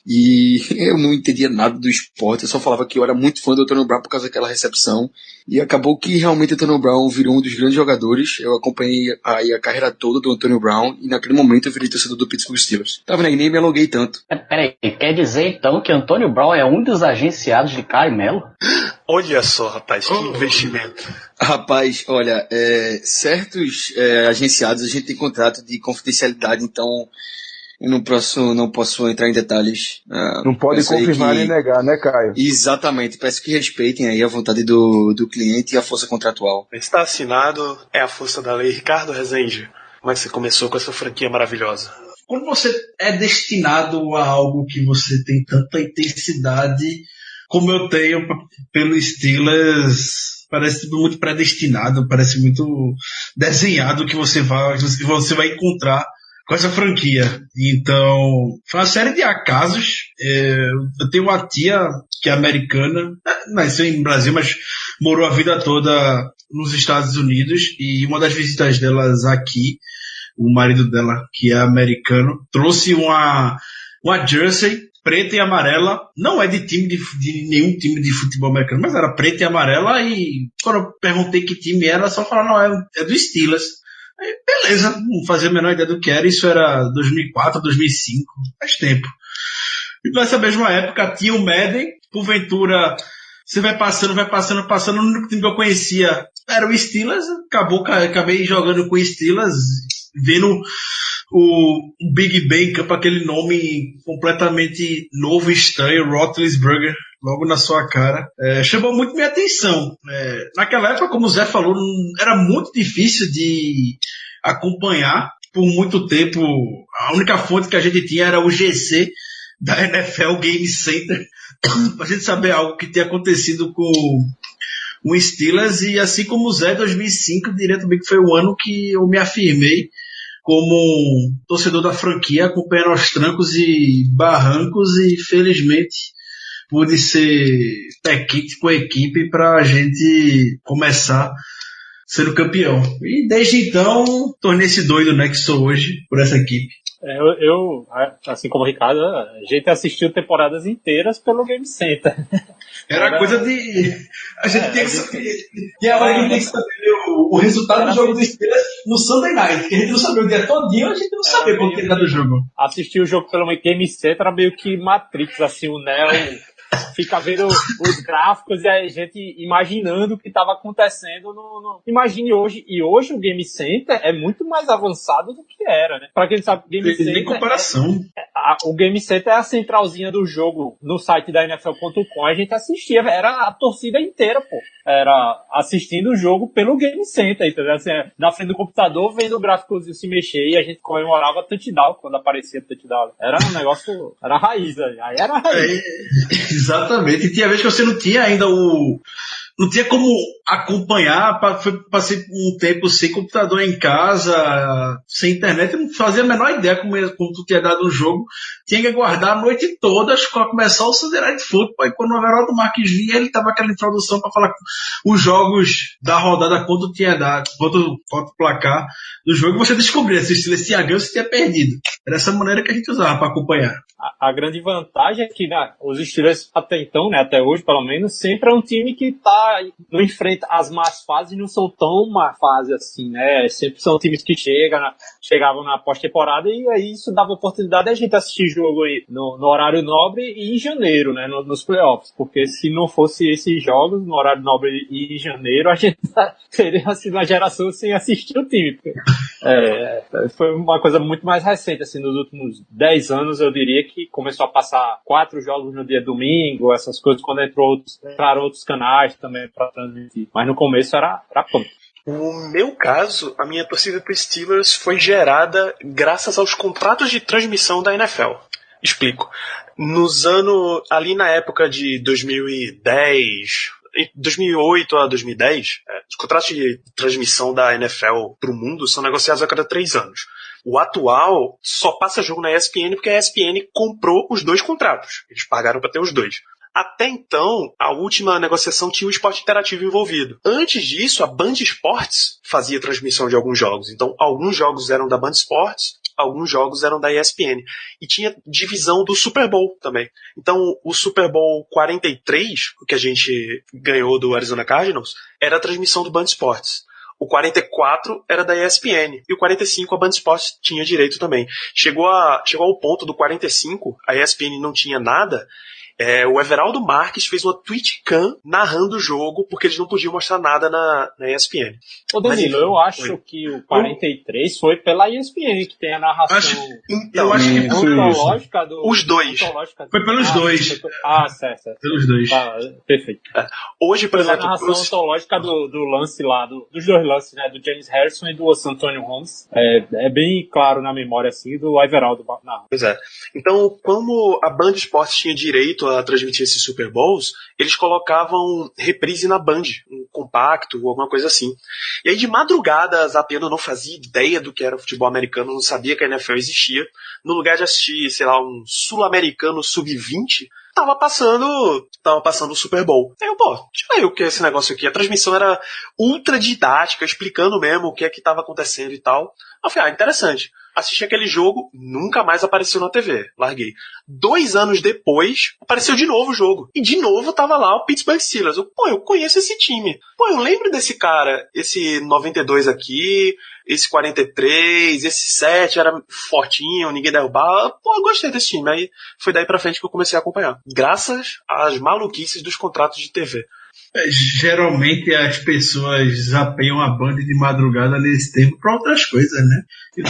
E eu não entendia nada do esporte, eu só falava que eu era muito fã do Antonio Brown por causa daquela recepção. E acabou que realmente o Antonio Brown virou um dos grandes jogadores. Eu acompanhei aí a carreira toda do Antonio Brown, e naquele momento eu virei torcedor do Pittsburgh Steelers. Tá vendo aí? Nem me alonguei tanto. Peraí, quer dizer então que Antonio Brown é um dos agenciados de Caio Melo? Olha só, rapaz, que investimento. Rapaz, olha, certos agenciados a gente tem contrato de confidencialidade, então eu não posso entrar em detalhes. Não pode confirmar nem negar, né, Caio? Exatamente, peço que respeitem aí a vontade do cliente e a força contratual. Está assinado, é a força da lei. Ricardo Rezende, como é que você começou com essa franquia maravilhosa? Quando você é destinado a algo que você tem tanta intensidade como eu tenho pelo Steelers, parece tudo muito predestinado, parece muito desenhado que você vai encontrar com essa franquia. Então, foi uma série de acasos. Eu tenho uma tia que é americana, nasceu em Brasil, mas morou a vida toda nos Estados Unidos, e uma das visitas delas aqui, o marido dela, que é americano, trouxe uma jersey preta e amarela, não é de nenhum time de futebol americano, mas era preta e amarela, e quando eu perguntei que time era, só falaram, não, é do Steelers. Aí, beleza, não fazia a menor ideia do que era, isso era 2004, 2005, faz tempo. E nessa mesma época tinha o Madden, porventura, você vai passando, o único time que eu conhecia era o Steelers, acabei jogando com o Steelers, vendo o Big Ben Camp, aquele nome completamente novo, estranho, Roethlisberger, logo na sua cara, chamou muito minha atenção. Naquela época, como o Zé falou, era muito difícil de acompanhar por muito tempo. A única fonte que a gente tinha era o GC da NFL Game Center, pra gente saber algo que tinha acontecido com o Steelers, e assim como o Zé, 2005, diria também que foi o ano que eu me afirmei como torcedor da franquia, acompanhando aos trancos e barrancos, e felizmente pude ser tech-kit com a equipe para a gente começar sendo campeão. E desde então, tornei esse doido, né, que sou hoje por essa equipe. Eu, assim como o Ricardo, a gente assistiu temporadas inteiras pelo Game Center. Era coisa de... A gente tem que saber. E agora a gente tem que saber o resultado do jogo do Steelers no Sunday Night, que a gente não sabia o dia todinho, a gente não sabia qual que era do jogo. Assistir o jogo pelo Game Center era meio que Matrix, assim, o Neo fica vendo os gráficos e a gente imaginando o que estava acontecendo Imagine hoje, e hoje o Game Center é muito mais avançado do que era, né? Pra quem não sabe, o Game Center... Nem comparação. O Game Center é a centralzinha do jogo no site da NFL.com, a gente assistia, era a torcida inteira, pô. Era assistindo o jogo pelo Game Center, entendeu? Assim, na frente do computador, vendo o gráficozinho se mexer, e a gente comemorava touchdown quando aparecia touchdown. Era um negócio, era raiz, aí era raiz. Exatamente, e tinha vez que você não tinha ainda não tinha como acompanhar, passei um tempo sem computador em casa, sem internet, eu não fazia a menor ideia como tu tinha dado o jogo, tinha que aguardar a noite toda para começar o Sunday Night Football, e quando o Everaldo Marques vinha, ele tava aquela introdução para falar os jogos da rodada, quanto tinha dado, quanto o placar do jogo, você descobria se o Steelers tinha ganho ou se tinha perdido. Era essa maneira que a gente usava para acompanhar. A grande vantagem é que os Steelers até então, né, até hoje pelo menos, sempre é um time que não enfrenta as más fases e não são tão má fase assim, né? Sempre são times que chegavam na pós-temporada, e aí isso dava oportunidade de a gente assistir jogo aí no horário nobre e em janeiro, né? Nos playoffs, porque se não fosse esses jogos no horário nobre e em janeiro, a gente teria sido uma geração sem assistir o time. Foi uma coisa muito mais recente, assim, nos últimos 10 anos, eu diria que começou a passar 4 jogos no dia domingo, essas coisas, quando entraram outros canais também para transmitir. Mas no começo era punk. No meu caso, a minha torcida pro Steelers foi gerada graças aos contratos de transmissão da NFL. Explico. Ali na época de 2008 a 2010, os contratos de transmissão da NFL pro mundo são negociados a cada 3 anos. O atual só passa jogo na ESPN porque a ESPN comprou os 2 contratos. Eles pagaram para ter os 2. Até então, a última negociação tinha o esporte interativo envolvido. Antes disso, a Band Esportes fazia transmissão de alguns jogos. Então, alguns jogos eram da Band Esportes, alguns jogos eram da ESPN. E tinha divisão do Super Bowl também. Então, o Super Bowl 43, o que a gente ganhou do Arizona Cardinals, era a transmissão do Band Esportes. O 44 era da ESPN. E o 45 a Band Esportes tinha direito também. Chegou ao ponto do 45, a ESPN não tinha nada. O Everaldo Marques fez uma Twitchcam narrando o jogo porque eles não podiam mostrar nada na ESPN. Ô Danilo, eu acho que o 43 foi pela ESPN que tem a narração eu acho que ontológica do... Os 2. Foi pelos 2. Certo. Pelos 2. Tá, perfeito. Hoje, por exemplo... A narração ontológica do lance lá, dos 2 lances, né, do James Harrison e do Santonio Holmes, é bem claro na memória, assim, do Everaldo narrando. Pois é. Então, como a Band Esportes tinha direito a transmitir esses Super Bowls, eles colocavam reprise na Band, um compacto, alguma coisa assim. E aí de madrugada, Zapiano não fazia ideia do que era o futebol americano, não sabia que a NFL existia. No lugar de assistir, sei lá, um sul-americano sub-20, tava passando o Super Bowl. Aí eu, deixa eu ver o que é esse negócio aqui. A transmissão era ultra didática, explicando mesmo o que é que tava acontecendo e tal. Eu falei, interessante. Assisti aquele jogo, nunca mais apareceu na TV. Larguei. 2 anos depois, apareceu de novo o jogo. E de novo tava lá o Pittsburgh Steelers. Eu conheço esse time. Eu lembro desse cara. Esse 92 aqui, esse 43, esse 7 era fortinho, ninguém derrubava. Eu gostei desse time. Aí foi daí pra frente que eu comecei a acompanhar. Graças às maluquices dos contratos de TV. Geralmente as pessoas zapeiam a Band de madrugada nesse tempo para outras coisas, né? E o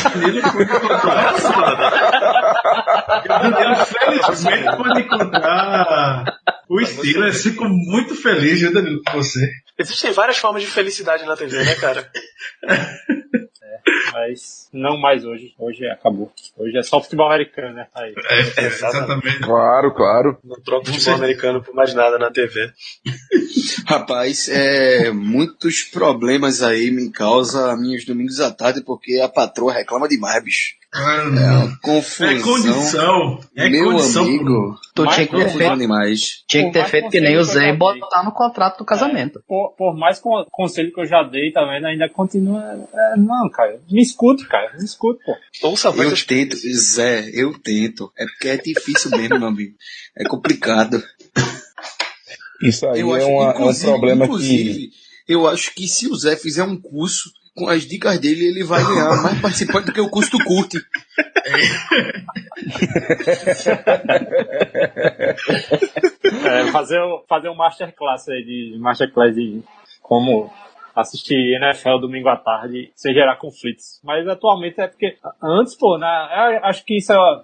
Danilo felizmente pode encontrar o Steelers. Fico muito feliz, viu, Danilo, com você. Existem várias formas de felicidade na TV, né, cara? Mas não mais hoje. Hoje acabou. Hoje é só futebol americano, né? Aí. Exatamente. Claro. Não troco futebol americano por mais nada na TV. Rapaz, muitos problemas aí me causa minhos domingos à tarde porque a patroa reclama demais, bicho. Uma confusão. É condição. Meu condição, amigo. Tu tinha que ter feito demais. Tinha que ter feito que nem o Zé e botar no contrato do casamento. Por mais conselho que eu já dei, tá vendo? Ainda continua. Não, cara. Me escuta, cara. Me escuta, pô. Eu tento, Zé, eu tento. É porque é difícil mesmo, meu amigo. É complicado. Isso aí é um problema que... Eu acho que se o Zé fizer um curso, com as dicas dele, ele vai ganhar mais participante do que o curso do Curte. Fazer um masterclass aí de como assistir NFL domingo à tarde sem gerar conflitos. Mas atualmente é porque antes, acho que isso é...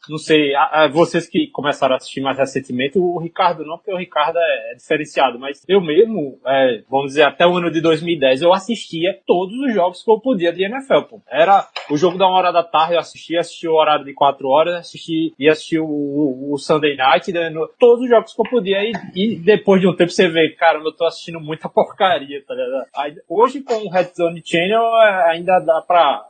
Não sei, vocês que começaram a assistir mais recentemente, o Ricardo não, porque o Ricardo é diferenciado, mas eu mesmo, vamos dizer, até o ano de 2010, eu assistia todos os jogos que eu podia de NFL, pô. Era o jogo da 1 hora da tarde, eu assistia o horário de 4 horas, ia assistir o Sunday Night, todos os jogos que eu podia, e depois de um tempo você vê, caramba, eu tô assistindo muita porcaria, tá ligado? Hoje com o Red Zone Channel ainda dá pra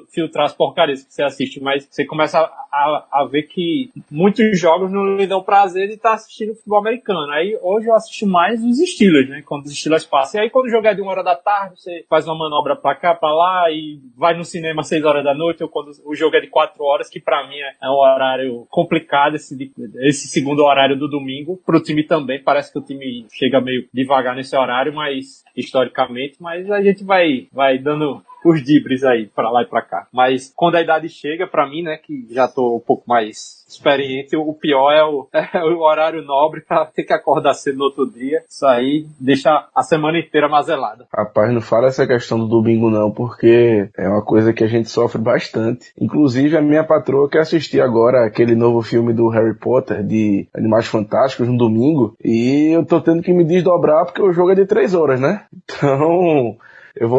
filtrar as porcarias que você assiste, mas você começa a ver que muitos jogos não lhe dão prazer de estar assistindo futebol americano. Aí hoje eu assisto mais os Steelers, né? Quando os Steelers passam. E aí quando o jogo é de 1 hora da tarde, você faz uma manobra pra cá, pra lá e vai no cinema às 6 horas da noite, ou quando o jogo é de 4 horas, que pra mim é um horário complicado, esse segundo horário do domingo. Pro time também, parece que o time chega meio devagar nesse horário, mas historicamente, mas a gente vai dando os dibres aí, pra lá e pra cá. Mas quando a idade chega, pra mim, né, que já tô tô um pouco mais experiente. O pior é o horário nobre pra ter que acordar cedo no outro dia. Isso aí deixa a semana inteira mazelada. Rapaz, não fala essa questão do domingo não, porque é uma coisa que a gente sofre bastante. Inclusive, a minha patroa quer assistir agora aquele novo filme do Harry Potter, de Animais Fantásticos, no domingo, e eu tô tendo que me desdobrar porque o jogo é de 3 horas, né? Então...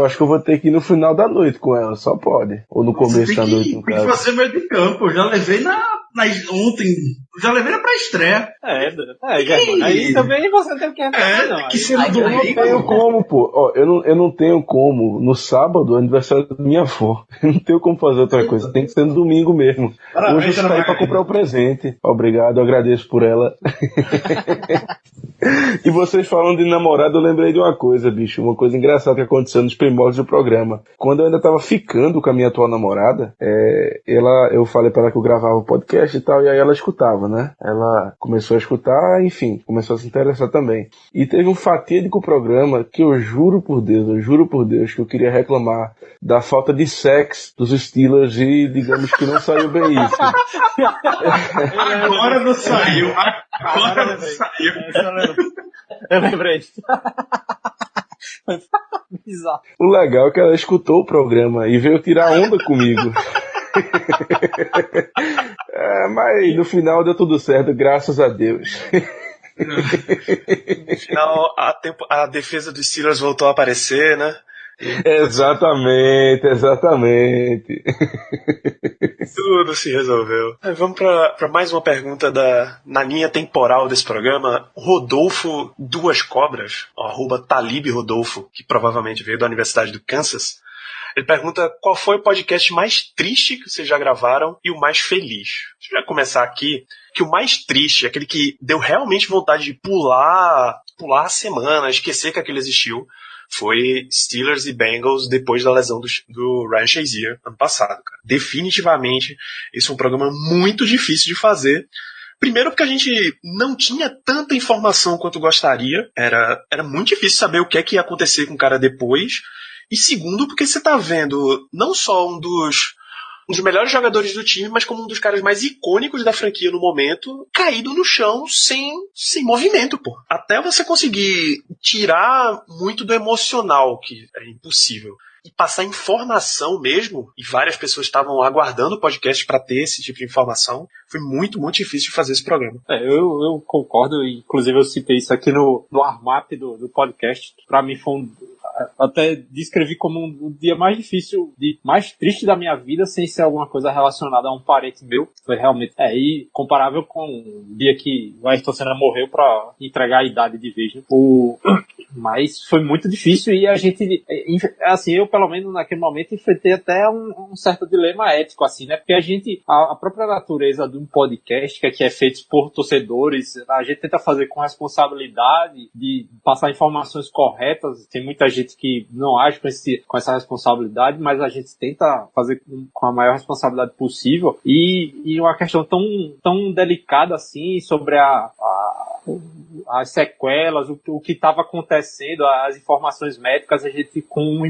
acho que eu vou ter que ir no final da noite com ela, só pode. Ou no começo da noite, no caso. Tem que fazer meio de campo, eu já levei ontem, já levei na pré-estreia. Aí também você tem que entrar, não. Que ser no Eu não tenho como, pô. Ó, eu não tenho como, no sábado, aniversário da minha avó. Eu não tenho como fazer outra coisa, tem que ser no domingo mesmo. Hoje eu saí pra comprar o presente. Obrigado, eu agradeço por ela. E vocês falando de namorado, eu lembrei de uma coisa, bicho. Uma coisa engraçada que aconteceu nos primórdios do programa. Quando eu ainda tava ficando com a minha atual namorada, eu falei pra ela que eu gravava o podcast e tal, e aí ela escutava, né? Ela começou a escutar, enfim, começou a se interessar também. E teve um fatídico programa que eu juro por Deus, que eu queria reclamar da falta de sexo dos Steelers e digamos que não saiu bem isso. Agora não saiu. Agora não saiu. Eu lembrei disso. Bizarro. O legal é que ela escutou o programa e veio tirar onda comigo. Mas no final deu tudo certo, graças a Deus. No final, a defesa dos Steelers voltou a aparecer, né? Exatamente. Tudo se resolveu. Vamos para mais uma pergunta na linha temporal desse programa. Rodolfo Duas Cobras, @Talib Rodolfo, que provavelmente veio da Universidade do Kansas. Ele pergunta qual foi o podcast mais triste que vocês já gravaram e o mais feliz. Deixa eu já começar aqui, que o mais triste, aquele que deu realmente vontade de pular a semana, esquecer que aquele existiu, foi Steelers e Bengals depois da lesão do Ryan Shazier ano passado, cara. Definitivamente, esse é um programa muito difícil de fazer. Primeiro porque a gente não tinha tanta informação quanto gostaria. Era muito difícil saber o que é que ia acontecer com o cara depois. E segundo porque você tá vendo não só um dos melhores jogadores do time, mas como um dos caras mais icônicos da franquia no momento, caído no chão sem movimento, pô. Até você conseguir tirar muito do emocional, que é impossível, e passar informação mesmo, e várias pessoas estavam aguardando o podcast para ter esse tipo de informação, foi muito, muito difícil de fazer esse programa. Eu concordo, inclusive eu citei isso aqui no warm-up do podcast, que pra mim foi até descrevi como um dia mais difícil, mais triste da minha vida, sem ser alguma coisa relacionada a um parente meu. Foi realmente comparável com o dia que o Ayrton Senna morreu pra entregar a idade de vez, né? Mas foi muito difícil e a gente, assim, eu pelo menos naquele momento enfrentei até um certo dilema ético, assim, né? Porque a própria natureza de um podcast, que é feito por torcedores, a gente tenta fazer com responsabilidade, de passar informações corretas. Tem muita gente que não age com essa responsabilidade, mas a gente tenta fazer com a maior responsabilidade possível. E uma questão tão delicada assim sobre as sequelas, o que estava acontecendo, as informações médicas, a gente com um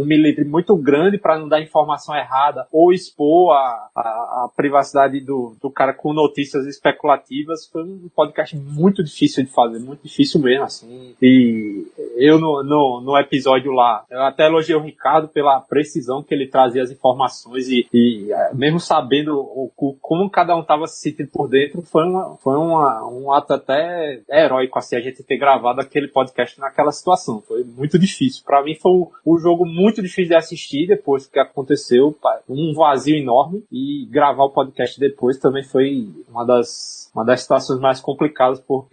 milímetro muito grande para não dar informação errada ou expor a privacidade do cara com notícias especulativas. Foi um podcast muito difícil de fazer, muito difícil mesmo, assim. E eu no episódio lá, eu até elogiei o Ricardo pela precisão que ele trazia as informações e mesmo sabendo como cada um estava se sentindo por dentro, foi um ato até heróico, assim, a gente ter gravado aquele podcast naquela situação. Foi muito difícil. Pra mim foi um jogo muito difícil de assistir depois que aconteceu, um vazio enorme, e gravar o podcast depois também foi uma das situações mais complicadas por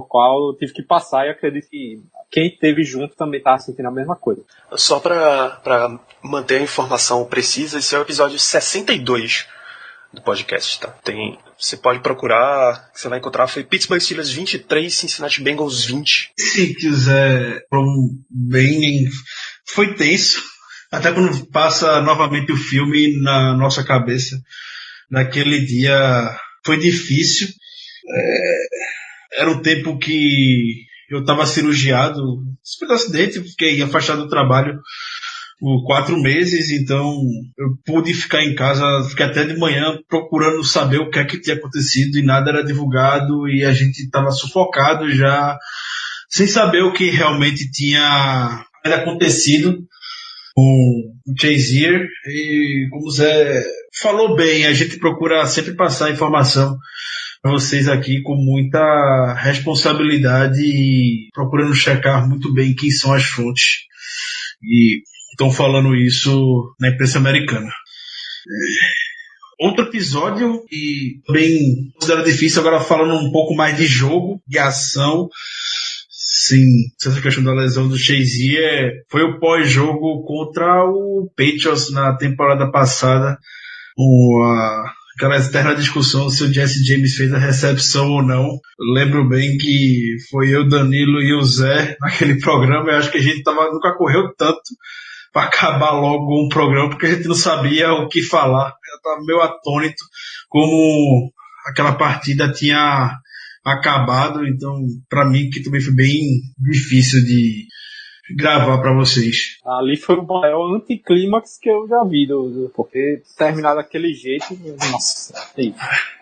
qual eu tive que passar, e acredito que quem esteve junto também estava sentindo a mesma coisa. Só para manter a informação precisa, esse é o episódio 62 do podcast, tá? Você pode procurar, que você vai encontrar, foi Pittsburgh Steelers 23, Cincinnati Bengals 20. Sítios foi tenso, até quando passa novamente o filme na nossa cabeça. Naquele dia foi difícil. Era um tempo que eu estava cirurgiado, depois do acidente, fiquei afastado do trabalho por 4 meses, então eu pude ficar em casa, fiquei até de manhã procurando saber o que é que tinha acontecido e nada era divulgado e a gente estava sufocado já, sem saber o que realmente tinha acontecido com o Shazier. E como o Zé falou bem, a gente procura sempre passar informação para vocês aqui com muita responsabilidade e procurando checar muito bem quem são as fontes. E estão falando isso na imprensa americana. Outro episódio, e bem considero difícil, agora falando um pouco mais de jogo, de ação. Sim, essa questão da lesão do Shazier foi o pós-jogo contra o Patriots na temporada passada. Aquela eterna discussão se o Jesse James fez a recepção ou não. Eu lembro bem que foi eu, Danilo e o Zé naquele programa. Eu acho que a gente nunca correu tanto para acabar logo um programa, porque a gente não sabia o que falar. Eu estava meio atônito como aquela partida tinha acabado. Então, para mim, que também foi bem difícil de gravar para vocês. Ali foi o maior anticlímax que eu já vi, porque terminar daquele jeito, nossa,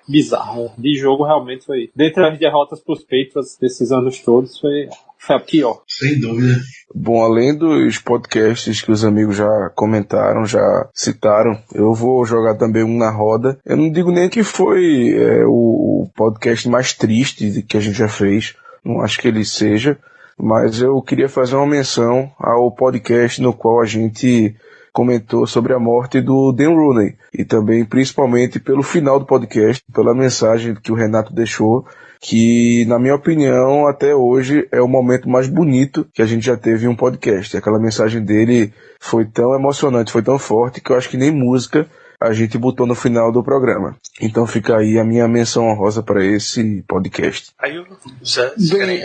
bizarro. De jogo realmente foi, dentre as derrotas pros Patriots desses anos todos, foi a pior. Sem dúvida. Bom, além dos podcasts que os amigos já comentaram, já citaram, eu vou jogar também um na roda. Eu não digo nem que foi o podcast mais triste que a gente já fez, não acho que ele seja, mas eu queria fazer uma menção ao podcast no qual a gente comentou sobre a morte do Dan Rooney, e também principalmente pelo final do podcast, pela mensagem que o Renato deixou, que na minha opinião até hoje é o momento mais bonito que a gente já teve em um podcast. Aquela mensagem dele foi tão emocionante, foi tão forte, que eu acho que nem música a gente botou no final do programa. Então fica aí a minha menção honrosa para esse podcast. Aí o Zé... Bem,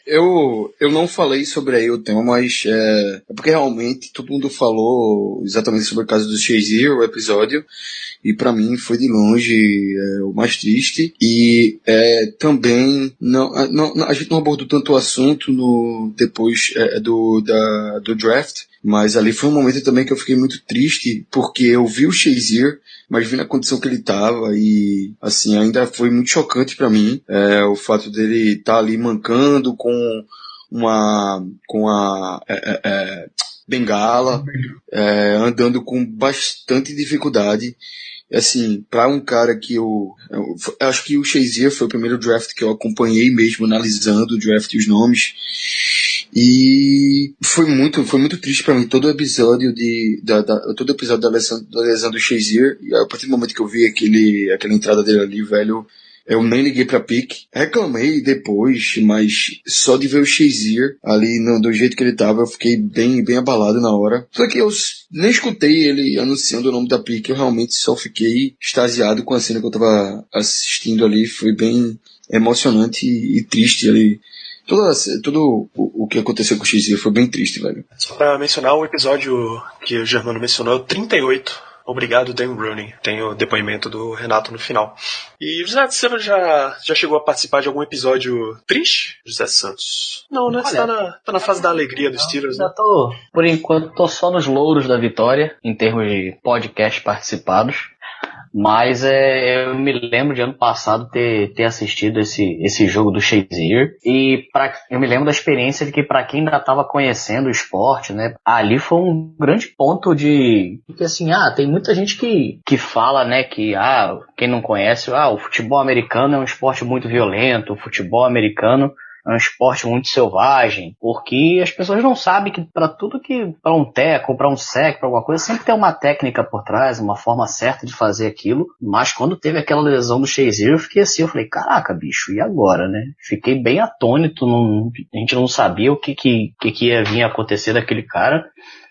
eu não falei sobre aí o tema, mas é porque realmente todo mundo falou exatamente sobre o caso do Shazier, o episódio, e para mim foi de longe o mais triste. E também a gente não abordou tanto o assunto depois do draft, mas ali foi um momento também que eu fiquei muito triste, porque eu vi o Shazier, mas vi na condição que ele estava, e assim, ainda foi muito chocante para mim o fato dele estar ali mancando com a bengala, andando com bastante dificuldade. Assim, para um cara que eu acho que o Shazier foi o primeiro draft que eu acompanhei mesmo, analisando o draft e os nomes, e foi muito triste para mim todo o episódio da lesão do Shazier. E a partir do momento que eu vi aquela entrada dele ali, velho, eu nem liguei pra pique, reclamei depois, mas só de ver o Shazier ali do jeito que ele tava, eu fiquei bem abalado na hora. Só que eu nem escutei ele anunciando o nome da pique, eu realmente só fiquei extasiado com a cena que eu tava assistindo ali. Foi bem emocionante e triste ali. Tudo o que aconteceu com o Shazier foi bem triste, velho. Só pra mencionar o episódio que o Germano mencionou, 38. Obrigado, Dan Rooney. Tem o depoimento do Renato no final. E José, você já chegou a participar de algum episódio triste, José Santos? Não, né? Você tá na fase da alegria dos Steelers, né? Por enquanto, tô só nos louros da vitória, em termos de podcast participados. Mas eu me lembro de ano passado ter assistido esse jogo do Shazier, e eu me lembro da experiência de que para quem ainda estava conhecendo o esporte, né, ali foi um grande ponto de que assim, tem muita gente que fala, né, que quem não conhece, o futebol americano é um esporte muito violento, o futebol americano é um esporte muito selvagem, porque as pessoas não sabem que para um tackle, para um sack, para alguma coisa, sempre tem uma técnica por trás, uma forma certa de fazer aquilo. Mas quando teve aquela lesão do Shazier, eu fiquei assim, eu falei, caraca, bicho, e agora, né? Fiquei bem atônito, a gente não sabia o que ia vir a acontecer daquele cara.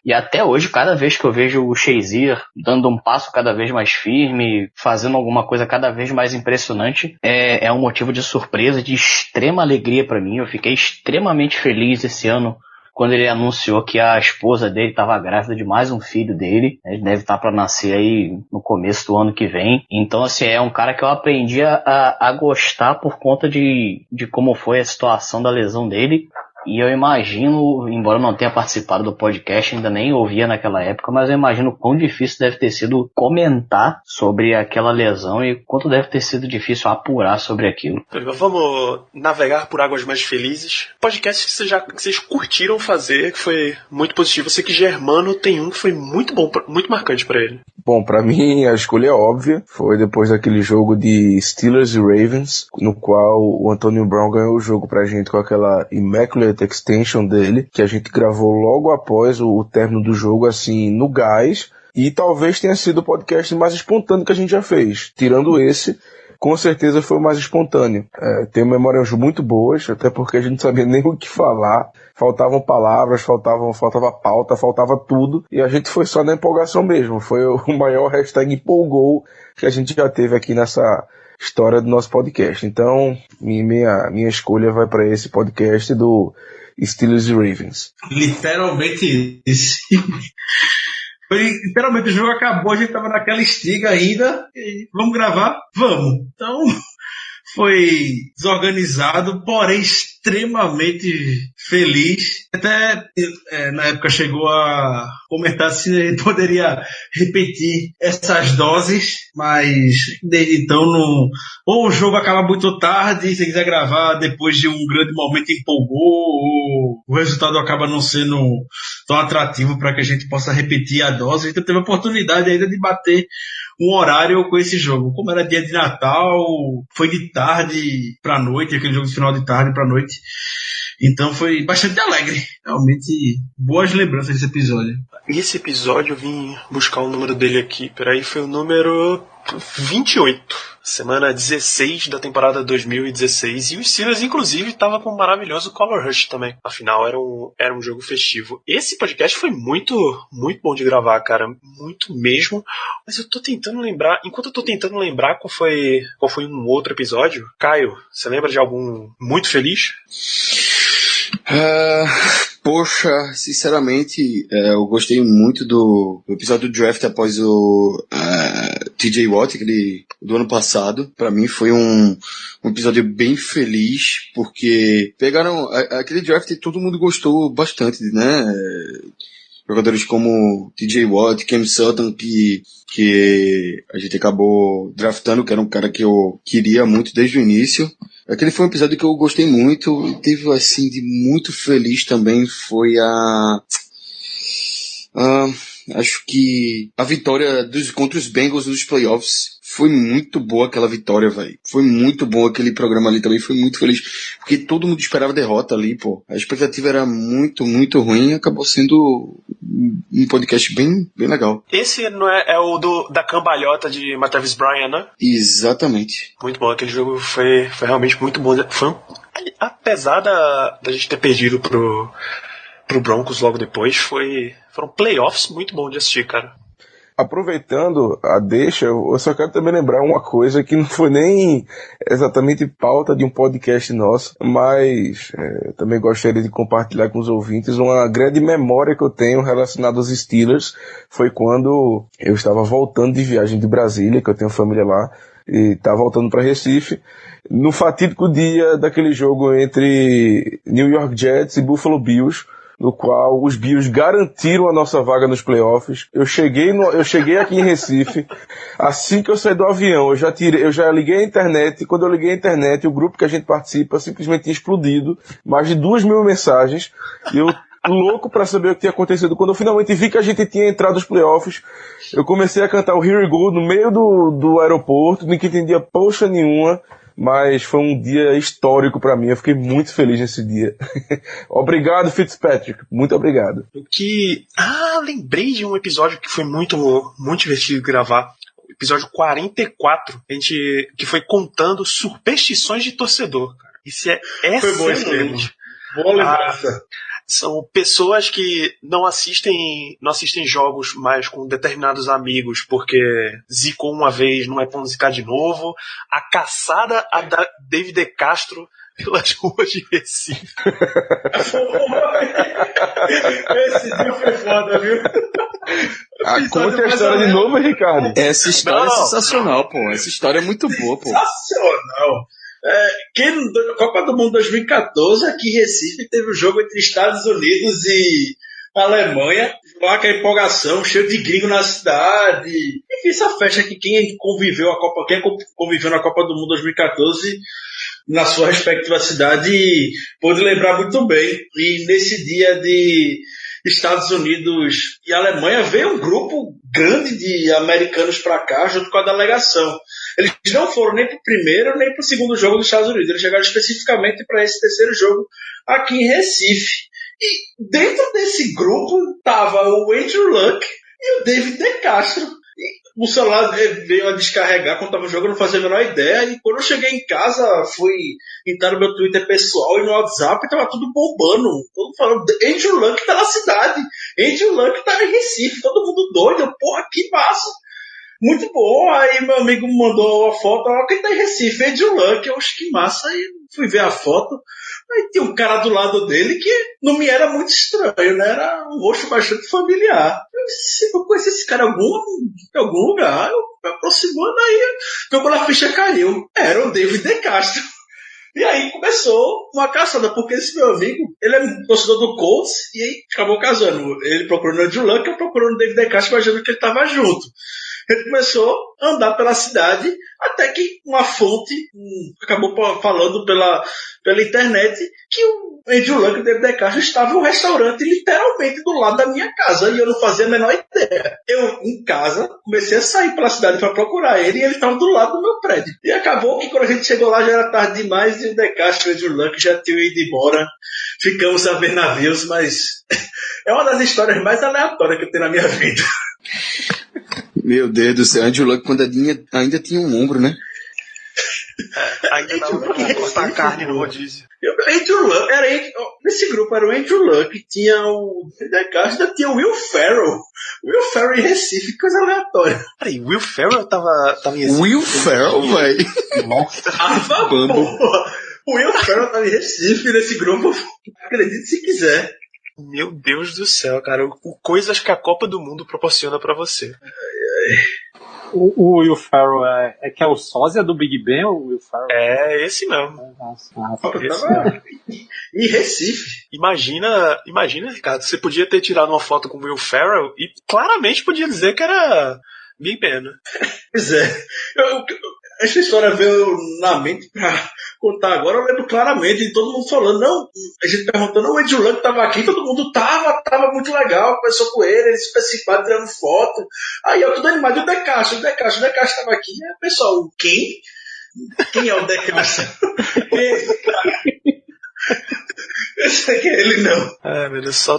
E até hoje, cada vez que eu vejo o Shazier dando um passo cada vez mais firme, fazendo alguma coisa cada vez mais impressionante, é um motivo de surpresa, de extrema alegria para mim. Eu fiquei extremamente feliz esse ano quando ele anunciou que a esposa dele estava grávida de mais um filho dele. Ele deve estar para nascer aí no começo do ano que vem. Então, assim, é um cara que eu aprendi a gostar por conta de como foi a situação da lesão dele. E eu imagino, embora eu não tenha participado do podcast, ainda nem ouvia naquela época, mas eu imagino quão difícil deve ter sido comentar sobre aquela lesão e quanto deve ter sido difícil apurar sobre aquilo. Vamos navegar por águas mais felizes. Podcast que vocês curtiram fazer, que foi muito positivo. Eu sei que Germano tem um que foi muito bom, muito marcante pra ele. Bom, pra mim a escolha é óbvia. Foi depois daquele jogo de Steelers e Ravens, no qual o Antonio Brown ganhou o jogo pra gente com aquela Immaculate Extension dele, que a gente gravou logo após o término do jogo, assim, no gás. E talvez tenha sido o podcast mais espontâneo que a gente já fez. Tirando esse, com certeza foi o mais espontâneo. Tenho memórias muito boas, até porque a gente não sabia nem o que falar. Faltavam palavras, faltava pauta, faltava tudo. E a gente foi só na empolgação mesmo. Foi o maior hashtag empolgou que a gente já teve aqui nessa história do nosso podcast. Então, minha escolha vai para esse podcast do Steelers e Ravens. Literalmente esse. Literalmente o jogo acabou, a gente tava naquela estiga ainda. E vamos gravar? Vamos. Então, foi desorganizado, porém extremamente feliz. Até na época chegou a comentar se ele poderia repetir essas doses, mas desde então não. Ou o jogo acaba muito tarde, se quiser gravar depois de um grande momento empolgou, ou o resultado acaba não sendo tão atrativo para que a gente possa repetir a dose. Então teve a oportunidade ainda de bater um horário com esse jogo. Como era dia de Natal, foi de tarde pra noite, aquele jogo de final de tarde pra noite. Então foi bastante alegre. Realmente, boas lembranças desse episódio. E esse episódio eu vim buscar o número dele aqui. Peraí, foi o número 28. Semana 16 da temporada 2016. E o Steelers, inclusive, estava com um maravilhoso Color Rush também. Afinal, era um jogo festivo. Esse podcast foi muito, muito bom de gravar, cara. Muito mesmo. Mas eu tô tentando lembrar. Enquanto eu tô tentando lembrar qual foi um outro episódio. Caio, você lembra de algum muito feliz? Poxa, sinceramente, eu gostei muito do episódio do draft após o TJ Watt, aquele do ano passado. Pra mim foi um episódio bem feliz, porque pegaram aquele draft e todo mundo gostou bastante, né? Jogadores como TJ Watt, Cam Sutton, que a gente acabou draftando, que era um cara que eu queria muito desde o início. Aquele foi um episódio que eu gostei muito, e teve assim de muito feliz também, foi acho que a vitória contra os Bengals nos playoffs. Foi muito boa aquela vitória, velho. Foi muito bom aquele programa ali também, foi muito feliz, porque todo mundo esperava derrota ali, pô. A expectativa era muito, muito ruim e acabou sendo um podcast bem, bem legal. Esse não é o da cambalhota de Martavis Bryant, né? Exatamente. Muito bom, aquele jogo foi realmente muito bom. Apesar da gente ter perdido pro Broncos logo depois, foram playoffs muito bons de assistir, cara. Aproveitando a deixa, eu só quero também lembrar uma coisa que não foi nem exatamente pauta de um podcast nosso, mas também gostaria de compartilhar com os ouvintes uma grande memória que eu tenho relacionada aos Steelers. Foi quando eu estava voltando de viagem de Brasília, que eu tenho família lá, e estava voltando para Recife, no fatídico dia daquele jogo entre New York Jets e Buffalo Bills, no qual os Bills garantiram a nossa vaga nos playoffs. Eu cheguei aqui em Recife, assim que eu saí do avião, eu já liguei a internet, e quando eu liguei a internet, o grupo que a gente participa simplesmente tinha explodido, mais de 2.000 mensagens, e eu louco pra saber o que tinha acontecido. Quando eu finalmente vi que a gente tinha entrado nos playoffs, eu comecei a cantar o Here We Go no meio do aeroporto, ninguém entendia poxa nenhuma, mas foi um dia histórico pra mim, eu fiquei muito feliz nesse dia. Obrigado, Fitzpatrick, muito obrigado. Lembrei de um episódio que foi muito, muito divertido de gravar. Episódio 44, que foi contando superstições de torcedor, cara. Isso é excelente. Boa lembrança. São pessoas que não assistem jogos mais com determinados amigos porque zicou uma vez, não é pra zicar de novo. A caçada a David De Castro pelas ruas de Recife. Esse dia foi foda, viu? Conta a história de novo, Ricardo. Essa história é sensacional, pô. Essa história é muito boa, pô. Sensacional. Na Copa do Mundo 2014, aqui em Recife, teve um jogo entre Estados Unidos e Alemanha, lá que a empolgação, cheio de gringo na cidade. Enfim, essa festa que quem conviveu na Copa do Mundo 2014 na sua respectiva cidade pôde lembrar muito bem. E nesse dia de Estados Unidos e Alemanha veio um grupo grande de americanos para cá junto com a delegação. Eles não foram nem para o primeiro nem para o segundo jogo dos Estados Unidos, eles chegaram especificamente para esse terceiro jogo aqui em Recife. E dentro desse grupo tava o Andrew Luck e o David De Castro. E o celular veio a descarregar quando tava jogando, não fazia a menor ideia. E quando eu cheguei em casa, fui entrar no meu Twitter pessoal e no WhatsApp, tava tudo bombando. Todo mundo falando, Andrew Luck tá na cidade, Andrew Luck tá em Recife, todo mundo doido. Eu, porra, que massa! Muito bom. Aí meu amigo me mandou a foto, ó, quem tá em Recife? Andrew Luck. Eu acho que massa. Aí fui ver a foto. Aí tinha um cara do lado dele que não me era muito estranho, né? Era um rosto bastante familiar. Eu conheci esse cara em algum lugar. Eu me aproximando, aí quando a ficha caiu, era o David De Castro. E aí começou uma caçada, porque esse meu amigo, ele é torcedor do Colts, e aí acabou casando. Ele procurando o Andrew Luck, eu procurando o David De Castro, imaginando que ele tava junto. Ele começou a andar pela cidade, até que uma fonte acabou falando pela internet que o Andrew Luck e o David De Castro estavam em um restaurante literalmente do lado da minha casa, e eu não fazia a menor ideia. Eu, em casa, comecei a sair pela cidade para procurar ele, e ele estava do lado do meu prédio. E acabou que quando a gente chegou lá já era tarde demais, e o De Castro e o Andrew Luck já tinham ido embora. Ficamos a ver navios, mas é uma das histórias mais aleatórias que eu tenho na minha vida. Meu Deus do céu, Andrew Luck quando ainda tinha um ombro, né? Ainda dava pra cortar carne no rodízio. Nesse grupo era o Andrew Luck, tinha o De Castro, ainda tinha o Will Ferrell. Will Ferrell em Recife, coisa aleatória. Peraí, Will Ferrell tava em Recife? Will Ferrell, velho? Nossa, o Will Ferrell tava em Recife nesse grupo, acredite se quiser. Meu Deus do céu, cara. Coisas que a Copa do Mundo proporciona pra você. O Will Ferrell é que é o sósia do Big Ben, ou o Will Ferrell? É esse mesmo. Em Recife. Imagina, Ricardo, você podia ter tirado uma foto com o Will Ferrell e claramente podia dizer que era Big Ben, né? Pois é. Essa história veio na mente pra contar agora. Eu lembro claramente de todo mundo falando, não, a gente perguntando, o Andrew Luck tava aqui, todo mundo tava muito legal, começou com ele se participaram, tirando foto. Aí eu tudo animado, e o De Castro tava aqui. Aí, pessoal, quem? Quem é o De Castro? Esse cara. Esse aqui é ele, não. Meu Deus, só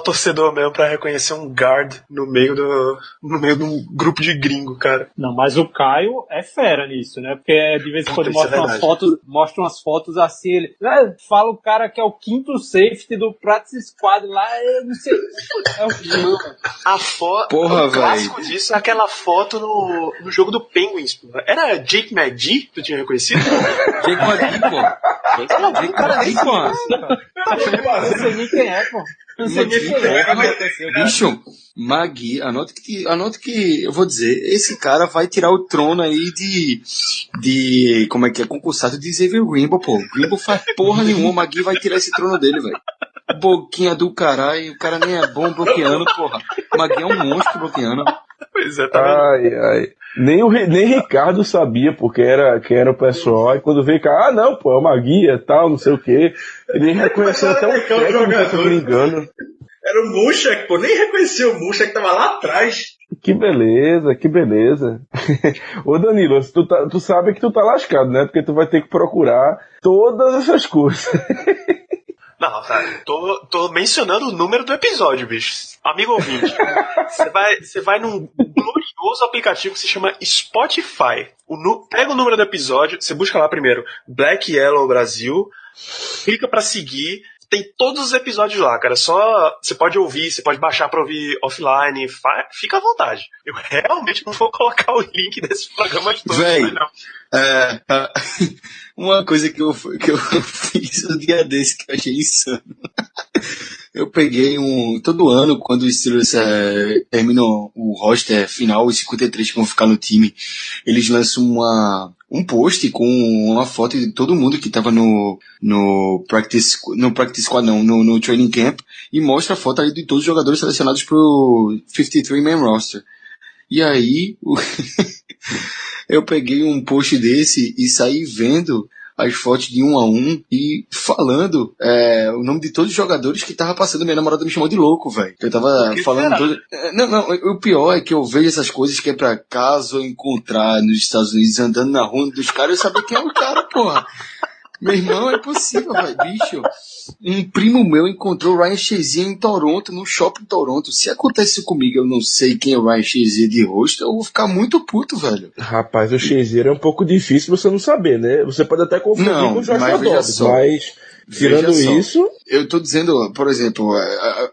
torcedor mesmo pra reconhecer um guard no meio de um grupo de gringo, cara. Não, mas o Caio é fera nisso, né? Porque de vez em quando mostra umas fotos assim, ele fala o cara que é o quinto safety do Practice Squad lá, eu não sei. É o a foto. Porra, o clássico disso é aquela foto no jogo do Penguins, pô. Era Jake McGee que tu tinha reconhecido? Jake McGee, pô. Jake McGee, pô. Eu não sei nem quem é, pô. Não sei nem quem é. Bicho, Magui, anote que eu vou dizer, esse cara vai tirar o trono aí de como é que é, concursado de Xavier Grimble, pô. Grimble faz porra nenhuma, Magui vai tirar esse trono dele, velho. Boquinha do caralho, o cara nem é bom bloqueando, porra. Magui é um monstro bloqueando. Pois é, tá vendo? Ai. Nem Ricardo sabia, porque quem era o pessoal, e quando veio cá, não, pô, é uma guia e tal, não sei o quê. Ele nem reconheceu até o técnico, se me engano. Era o Mushak, pô, nem reconheceu o Mushak, tava lá atrás. Que beleza. Ô Danilo, tu sabe que tu tá lascado, né? Porque tu vai ter que procurar todas essas coisas. Não, cara, tô mencionando o número do episódio, bicho. Amigo ouvinte, você vai num glorioso aplicativo que se chama Spotify. Pega o número do episódio, você busca lá primeiro Black Yellow Brasil, clica pra seguir, tem todos os episódios lá, cara. Só você pode ouvir, você pode baixar pra ouvir offline, fica à vontade. Eu realmente não vou colocar o link desse programa de todos, véi, não. Uma coisa que eu fiz um dia desse que eu achei insano. Eu peguei todo ano, quando os Steelers terminam o roster final, os 53 que vão ficar no time, eles lançam um post com uma foto de todo mundo que tava no practice squad, não, no training camp, e mostra a foto aí de todos os jogadores selecionados pro 53-man roster. E aí, eu peguei um post desse e saí vendo as fotos de 1 a 1 e falando o nome de todos os jogadores que tava passando. Minha namorada me chamou de louco, velho. Eu tava falando... Não, o pior é que eu vejo essas coisas que é pra caso eu encontrar nos Estados Unidos andando na rua dos caras, eu saber quem é o cara, porra. Meu irmão, é possível, velho. Bicho, um primo meu encontrou o Ryan Shazier em Toronto, no shopping Toronto. Se acontece isso comigo, eu não sei quem é o Ryan Shazier de rosto, eu vou ficar muito puto, velho. Rapaz, o Shazier é um pouco difícil você não saber, né? Você pode até confundir com o Joshua Dobbs, mas tirando isso... Eu tô dizendo, por exemplo,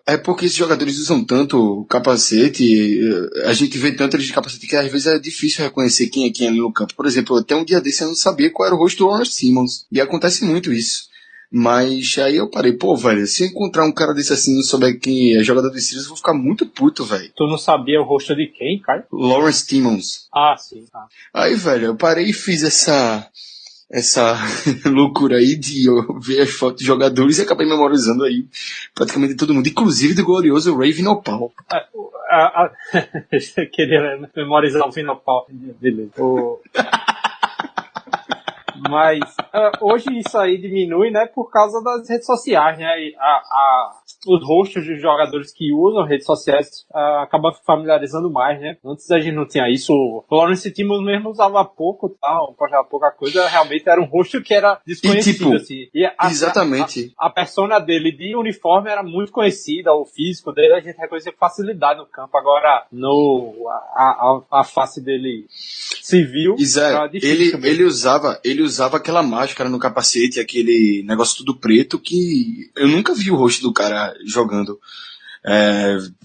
é porque esses jogadores usam tanto capacete, a gente vê tanto eles de capacete que às vezes é difícil reconhecer quem é quem ali no campo. Por exemplo, até um dia desse eu não sabia qual era o rosto do Lawrence Simmons. E acontece muito isso. Mas aí eu parei, pô, velho, se eu encontrar um cara desse assim e não souber quem é jogador dos Steelers, eu vou ficar muito puto, velho. Tu não sabia o rosto de quem, cara? Lawrence Simmons. Ah, sim. Ah. Aí, velho, eu parei e fiz essa loucura aí de eu ver as fotos de jogadores e acabei memorizando aí praticamente todo mundo, inclusive do glorioso Ravin Opal. Eu queria memorizar o Vinopal. Beleza. Mas hoje isso aí diminui, né, por causa das redes sociais, né? Os rostos dos jogadores que usam redes sociais acabam familiarizando mais, né? Antes a gente não tinha isso. O Lawrence Timmons mesmo usava pouco, tal, postava pouca coisa. Realmente era um rosto que era desconhecido, assim. Exatamente. A persona dele de uniforme era muito conhecida, o físico dele a gente reconhecia com facilidade no campo. Agora, a face dele civil, era difícil. Ele usava aquela máscara no capacete, aquele negócio tudo preto, que eu nunca vi o rosto do cara jogando.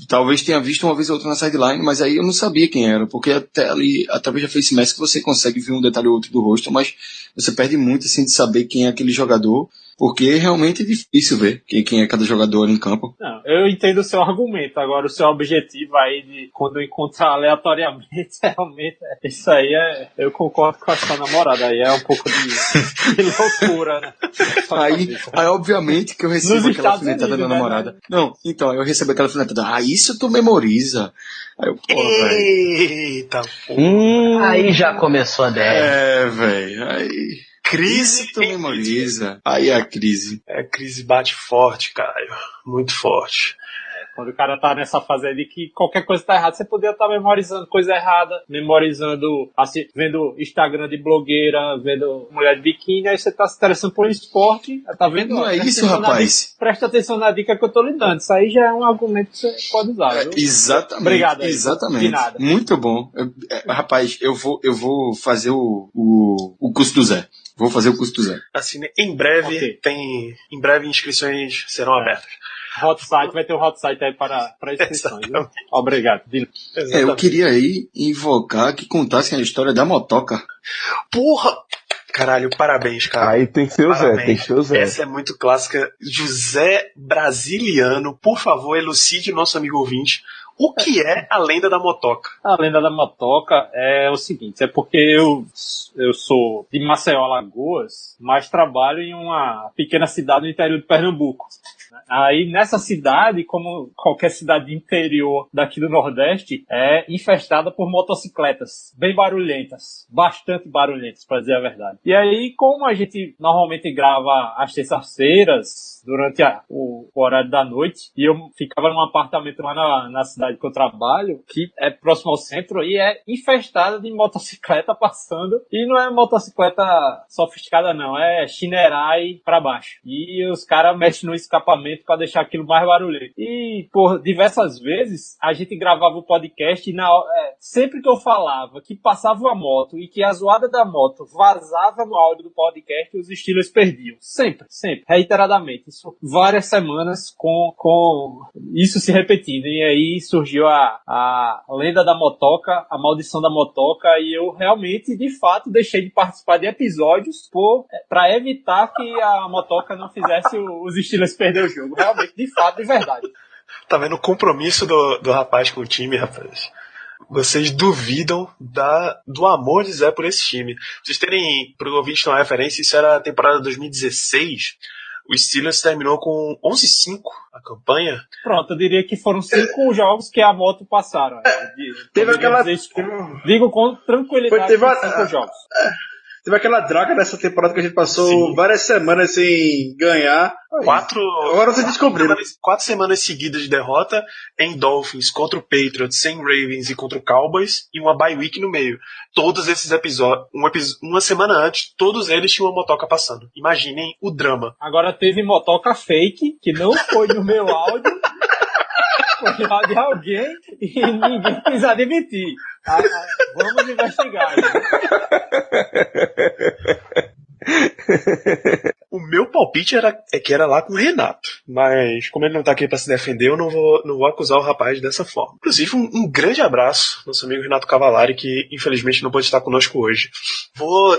Talvez tenha visto uma vez ou outra na sideline, mas aí eu não sabia quem era, porque até ali, através da Face Mask, você consegue ver um detalhe ou outro do rosto, mas você perde muito assim de saber quem é aquele jogador, porque realmente é difícil ver quem é cada jogador ali em campo. Não, eu entendo o seu argumento, agora o seu objetivo aí de quando eu encontrar aleatoriamente, realmente, isso aí eu concordo com a sua namorada, aí é um pouco de loucura, né? Aí obviamente que eu recebo aquela alfinetada da namorada. Né? Não, então, eu recebo aquela alfinetada, isso tu memoriza. Aí eu, pô, velho. Eita, Aí já começou a ideia. Velho, aí... Crise tu memoriza. Aí a crise. A crise bate forte, Caio. Muito forte. Quando o cara tá nessa fase aí de que qualquer coisa tá errada, você poderia estar memorizando coisa errada, memorizando, assim, vendo Instagram de blogueira, vendo mulher de biquíni, aí você tá se interessando por esporte, tá vendo? Não é isso, rapaz. Presta atenção na dica que eu tô lhe dando. Isso aí já é um argumento que você pode usar, viu? Exatamente. Obrigado aí, exatamente. De nada. Muito bom. Rapaz, eu vou fazer o curso do Zé. Vou fazer o curso do Zé. Assim, em breve, em breve inscrições serão abertas. Hot site, vai ter um hot site aí para inscrições. Obrigado. Eu queria aí invocar que contassem a história da motoca. Porra! Caralho, parabéns, cara. Aí tem que ser o Zé, tem que ser o Zé. Essa é muito clássica. José Brasiliano, por favor, elucide o nosso amigo ouvinte. O que é a lenda da motoca? A lenda da motoca é o seguinte, é porque eu sou de Maceió, Alagoas, mas trabalho em uma pequena cidade no interior de Pernambuco. Aí nessa cidade, como qualquer cidade interior daqui do Nordeste, é infestada por motocicletas bem barulhentas, bastante barulhentas, para dizer a verdade. E aí, como a gente normalmente grava às terças-feiras, durante o horário da noite, e eu ficava num apartamento lá na cidade que eu trabalho, que é próximo ao centro, e é infestada de motocicleta passando, e não é motocicleta sofisticada não, é Shinerai pra baixo. E os caras mexem no escapamento pra deixar aquilo mais barulhento. E por diversas vezes, a gente gravava o podcast e sempre que eu falava que passava uma moto e que a zoada da moto vazava no áudio do podcast, os Steelers perdiam. Sempre, reiteradamente. Isso várias semanas com isso se repetindo. E aí surgiu a lenda da motoca, a maldição da motoca, e eu realmente, de fato, deixei de participar de episódios pra evitar que a motoca não fizesse os Steelers perder o jogo. Realmente, de fato, de verdade. Tá vendo o compromisso do rapaz com o time, rapaz? Vocês duvidam do amor de Zé por esse time. Pra vocês terem, pro ouvinte ter uma referência, isso era a temporada 2016. O Steelers terminou com 11-5 a campanha. Pronto, eu diria que foram 5 jogos que a moto passaram. Teve aquela... Digo com tranquilidade, teve 5 jogos. Teve aquela draga dessa temporada que a gente passou várias semanas sem ganhar. Agora vocês descobriram. 4 semanas seguidas de derrota em Dolphins, contra o Patriots, sem Ravens e contra o Cowboys, e uma bye week no meio. Todos esses episódios, uma semana antes, todos eles tinham uma motoca passando. Imaginem o drama. Agora teve motoca fake, que não foi no meu áudio, foi lá de alguém, e ninguém quis admitir. Vamos investigar. O meu palpite é que era lá com o Renato, mas como ele não tá aqui pra se defender, eu não vou acusar o rapaz dessa forma. Inclusive, um grande abraço, nosso amigo Renato Cavalari, que infelizmente não pode estar conosco hoje. Vou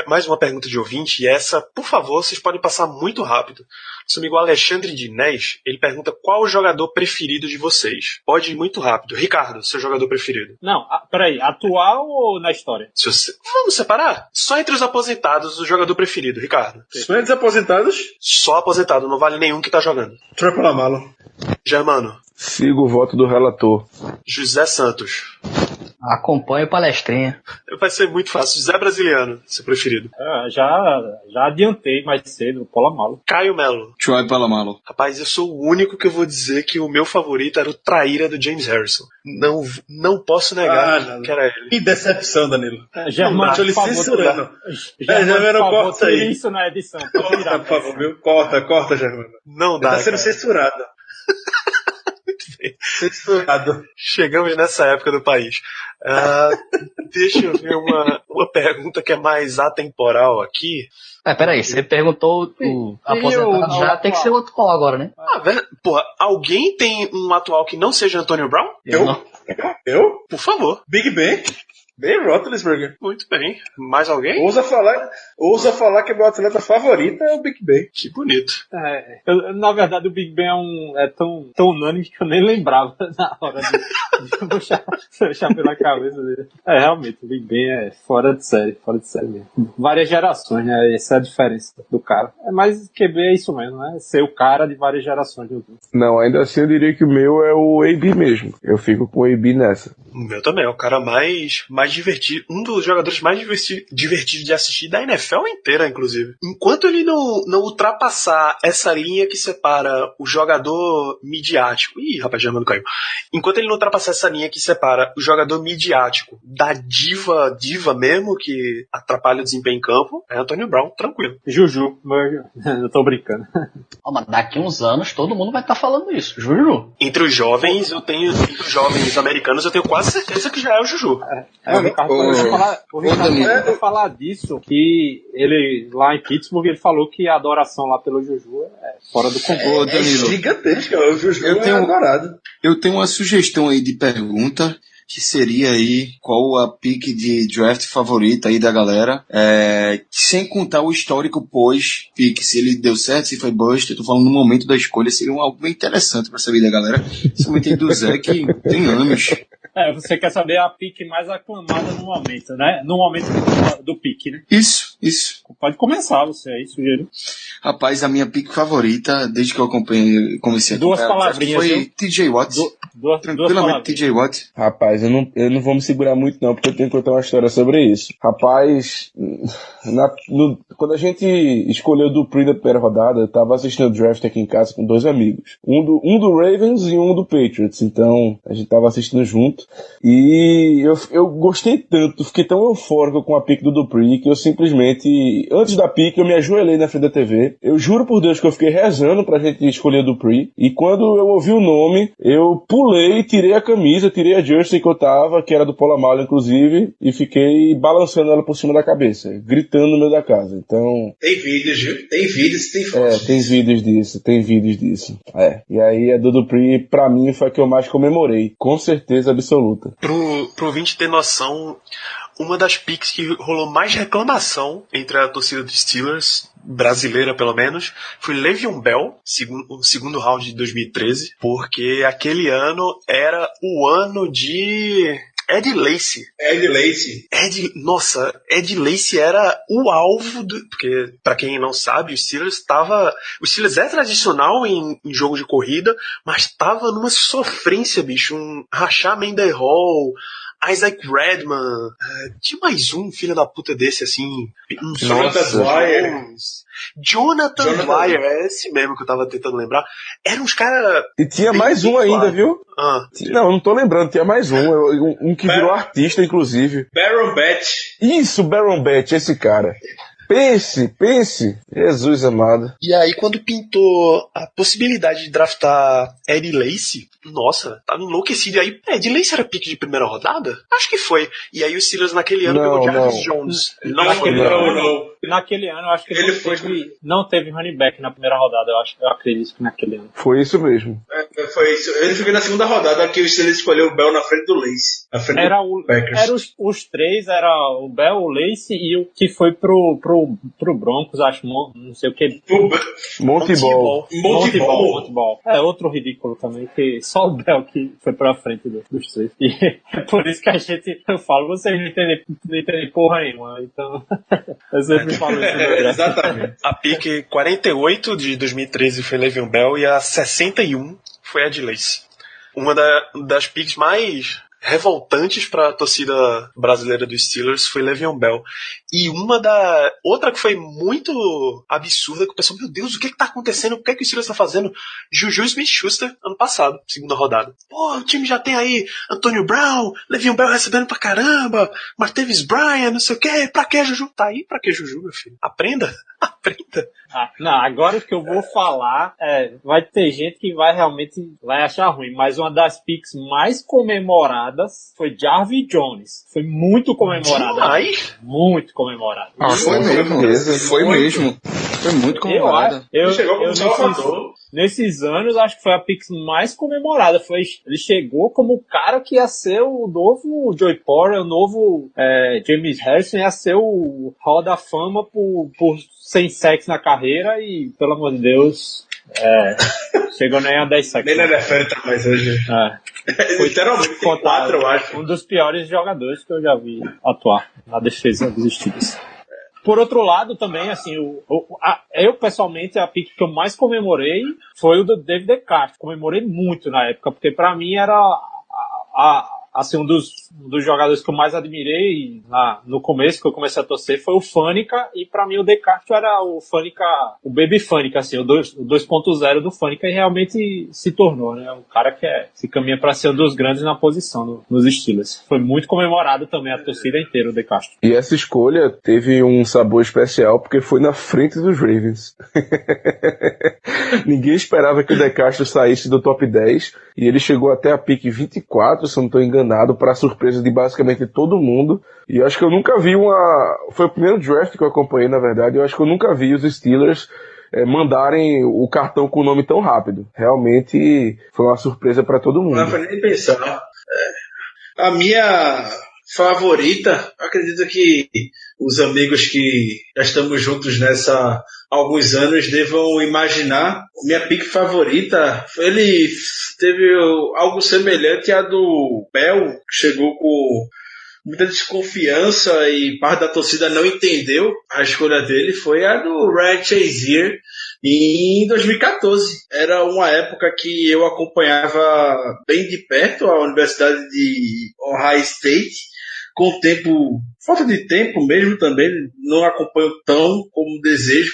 mais uma pergunta de ouvinte, e essa, por favor, vocês podem passar muito rápido. Nosso amigo Alexandre Dinés, ele pergunta qual o jogador preferido de vocês. Pode ir muito rápido. Ricardo, seu jogador preferido. Não, peraí, atual ou na história? Vamos separar? Só entre os aposentados, o jogador preferido, Ricardo. Só entre os aposentados? Só aposentado, não vale nenhum que tá jogando. Troy Polamalu. Germano. Sigo o voto do relator. José Santos. Acompanhe o palestrinha. Vai ser muito fácil. José Brasiliano, seu preferido. Já adiantei mais cedo, o Polamalu. Caio Melo. Troy Polamalu. Rapaz, eu sou o único que eu vou dizer que o meu favorito era o traíra do James Harrison. Não posso negar que era ele. Que decepção, Danilo. Germano, por favor, Germano, corta aí. Isso na edição. Corta, por favor, viu? Corta, Germano. Não dá, tá sendo censurado. Censurado. Chegamos nessa época do país. Deixa eu ver uma pergunta que é mais atemporal aqui. Peraí, você perguntou o aposentado, já tem que ser outro qual agora, né? Porra, alguém tem um atual que não seja Antonio Brown? Eu? Por favor. Big Ben? Ben Roethlisberger. Muito bem. Mais alguém? Ousa falar que meu atleta favorito é o Big Ben. Que bonito. Na verdade, o Big Ben é tão unânime que eu nem lembrava na hora de puxar pela cabeça dele. Realmente, o Big Ben é fora de série mesmo. Várias gerações, né? Essa é a diferença do cara. Mas QB é isso mesmo, né? Ser o cara de várias gerações. Não, ainda assim eu diria que o meu é o AB mesmo. Eu fico com o AB nessa. O meu também, é o cara mais divertido, um dos jogadores mais divertidos de assistir da NFL inteira, inclusive. Enquanto ele não ultrapassar essa linha que separa o jogador midiático... Ih, rapaz, Germano caiu. Enquanto ele não ultrapassar essa linha que separa o jogador midiático da diva mesmo, que atrapalha o desempenho em campo, é Antonio Brown, tranquilo. Juju, eu tô brincando. Mas daqui uns anos todo mundo vai estar falando isso, Juju. Entre os jovens americanos, eu tenho quase certeza que já é o Juju. O Ricardo vai falar disso, que ele, lá em Pittsburgh, ele falou que a adoração lá pelo Juju é fora do comum. É gigantesca, o Juju é adorado. Eu tenho uma sugestão aí de pergunta, que seria aí qual a pick de draft favorita aí da galera, sem contar o histórico pós-pick, se ele deu certo, se foi bust, eu tô falando no momento da escolha, seria algo bem interessante pra saber da galera, principalmente do Zé, que tem anos. Você quer saber a pick mais aclamada no momento, né? No momento do pick, né? Isso. Pode começar você aí, sugeriu. Rapaz, a minha pick favorita, desde que eu comecei a duas palavrinhas, foi TJ Watt. Tranquilamente TJ Watt. Rapaz, eu não vou me segurar muito não, porque eu tenho que contar uma história sobre isso. Rapaz, quando a gente escolheu o Dupree da primeira rodada, eu tava assistindo o draft aqui em casa com 2 amigos. Um do Ravens e um do Patriots. Então, a gente tava assistindo junto. E eu gostei tanto, fiquei tão eufórico com a pick do Dupree, que eu simplesmente, antes da pick, eu me ajoelhei na frente da TV. Eu juro por Deus que eu fiquei rezando pra gente escolher o Dupree. E quando eu ouvi o nome, eu pulei, tirei a camisa, tirei a jersey que eu tava, que era do Polamalu, inclusive, e fiquei balançando ela por cima da cabeça, gritando no meio da casa. Então... Tem vídeos, viu? Tem vídeos, tem fotos. Tem vídeos disso. E aí a do Dupree, pra mim, foi a que eu mais comemorei. Com certeza absoluta. Pro ouvinte ter noção, uma das picks que rolou mais reclamação entre a torcida dos Steelers brasileira pelo menos, foi Le'Veon Bell, o segundo round de 2013, porque aquele ano era o ano de Ed Lacy. Ed Lacy era o alvo porque, pra quem não sabe, o Steelers é tradicional em jogo de corrida, mas tava numa sofrência, bicho, rachar Mendy Hall, Isaac Redman, tinha mais um filho da puta desse, assim, Jonathan Dwyer, é esse mesmo que eu tava tentando lembrar. Eram uns caras. E tinha mais um ainda, viu? Não tô lembrando, tinha mais um que virou artista, inclusive. Baron Batch. Isso, Baron Batch, esse cara. Pense, Jesus amado. E aí, quando pintou a possibilidade de draftar Ed Lacy, nossa, tava enlouquecido. E aí, Ed Lacy era pique de primeira rodada? Acho que foi. E aí, o Steelers naquele ano pegou Jarvis Jones. Naquele ano, eu acho que não teve running back na primeira rodada. Eu acredito que naquele ano. Foi isso mesmo. Foi isso. Ele ficou na segunda rodada que o Steelers escolheu o Bell na frente do Lacy. Era os três, era o Bell, o Lacy e o que foi pro Broncos, acho, não sei o que. Monty Ball. É outro ridículo também, que só o Bell que foi pra frente dos três. E é por isso que eu falo, vocês não entendem porra nenhuma, então eu sempre falo isso. Exatamente. A pick 48 de 2013 foi Le'Veon Bell e a 61 foi Ed Lacy. Uma das picks mais revoltantes para a torcida brasileira dos Steelers foi Le'Veon Bell. E outra que foi muito absurda, que o pessoal, meu Deus, o que tá acontecendo? O que o Steelers tá fazendo? Juju Smith-Schuster, ano passado, segunda rodada. Pô, o time já tem aí Antonio Brown, Le'Veon Bell recebendo pra caramba, Martavis Bryant, não sei o que, pra que Juju? Tá aí, pra que Juju, meu filho? Aprenda. Não, agora o que eu vou falar vai ter gente que vai achar ruim, mas uma das picks mais comemoradas foi Jarvis Jones. Foi muito comemorada. Muito comemorada. Foi mesmo. Foi muito comemorada. Nesses anos, acho que foi a pick mais comemorada. Ele chegou como o cara que ia ser o novo Joey Porter, o novo James Harrison, ia ser o Hall da Fama por 100 sacks na carreira e, pelo amor de Deus, chegou nem a 10 sacks. Nem na NFL tá mais hoje. Foi literalmente 4, eu acho. Um dos piores jogadores que eu já vi atuar na defesa dos Steelers. Por outro lado, também, assim, eu pessoalmente, a pick que eu mais comemorei foi o do David DeCastro. Comemorei muito na época, porque pra mim era assim, um dos jogadores que eu mais admirei no começo, que eu comecei a torcer, foi o Faneca, e pra mim o DeCastro era o Faneca, o Baby Faneca, assim, o 2.0 do Faneca, e realmente se tornou, né? Um cara que se caminha pra ser um dos grandes na posição nos Steelers. Foi muito comemorado também a torcida inteira, o DeCastro. E essa escolha teve um sabor especial, porque foi na frente dos Ravens. Ninguém esperava que o DeCastro saísse do top 10, e ele chegou até a pick 24, se eu não estou enganado, para surpresa de basicamente todo mundo. E eu acho que eu nunca vi foi o primeiro draft que eu acompanhei, na verdade. Eu acho que eu nunca vi os Steelers mandarem o cartão com o nome tão rápido. Realmente foi uma surpresa para todo mundo. Não foi nem pensar. A minha favorita, acredito que os amigos que já estamos juntos nessa há alguns anos devam imaginar. Minha pick favorita, ele teve algo semelhante à do Bell, que chegou com muita desconfiança e parte da torcida não entendeu a escolha dele, foi a do Ryan Shazier em 2014. Era uma época que eu acompanhava bem de perto a Universidade de Ohio State, com falta de tempo mesmo também, não acompanho tão como desejo,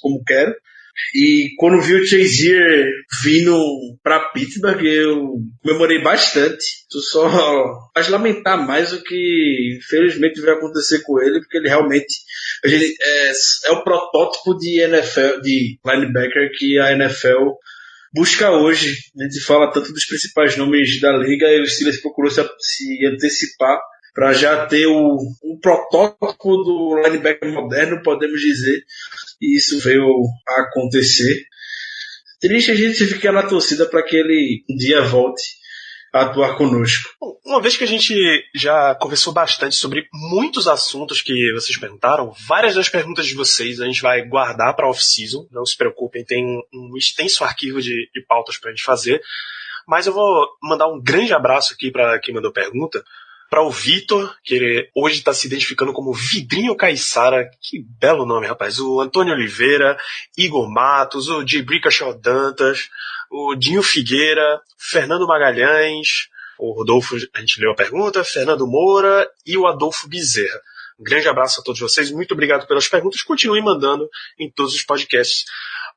como quero. E quando vi o Shazier vindo para Pittsburgh, eu comemorei bastante. Tu só faz lamentar mais o que infelizmente vai acontecer com ele, porque ele realmente é o protótipo de NFL, de linebacker que a NFL busca hoje. A gente fala tanto dos principais nomes da liga e o Steelers procurou se antecipar para já ter um protótipo do linebacker moderno, podemos dizer, e isso veio a acontecer. Triste a gente ficar na torcida para que ele um dia volte, atuar conosco. Bom, uma vez que a gente já conversou bastante sobre muitos assuntos que vocês perguntaram, várias das perguntas de vocês a gente vai guardar para off-season, não se preocupem, tem um extenso arquivo de pautas para a gente fazer, mas eu vou mandar um grande abraço aqui para quem mandou pergunta, para o Vitor, que ele hoje está se identificando como Vidrinho Caissara, que belo nome, rapaz, o Antônio Oliveira, Igor Matos, o Dibrica Shaw Dantas, o Dinho Figueira, Fernando Magalhães, o Rodolfo, a gente leu a pergunta, Fernando Moura e o Adolfo Bezerra. Um grande abraço a todos vocês, muito obrigado pelas perguntas, continuem mandando em todos os podcasts.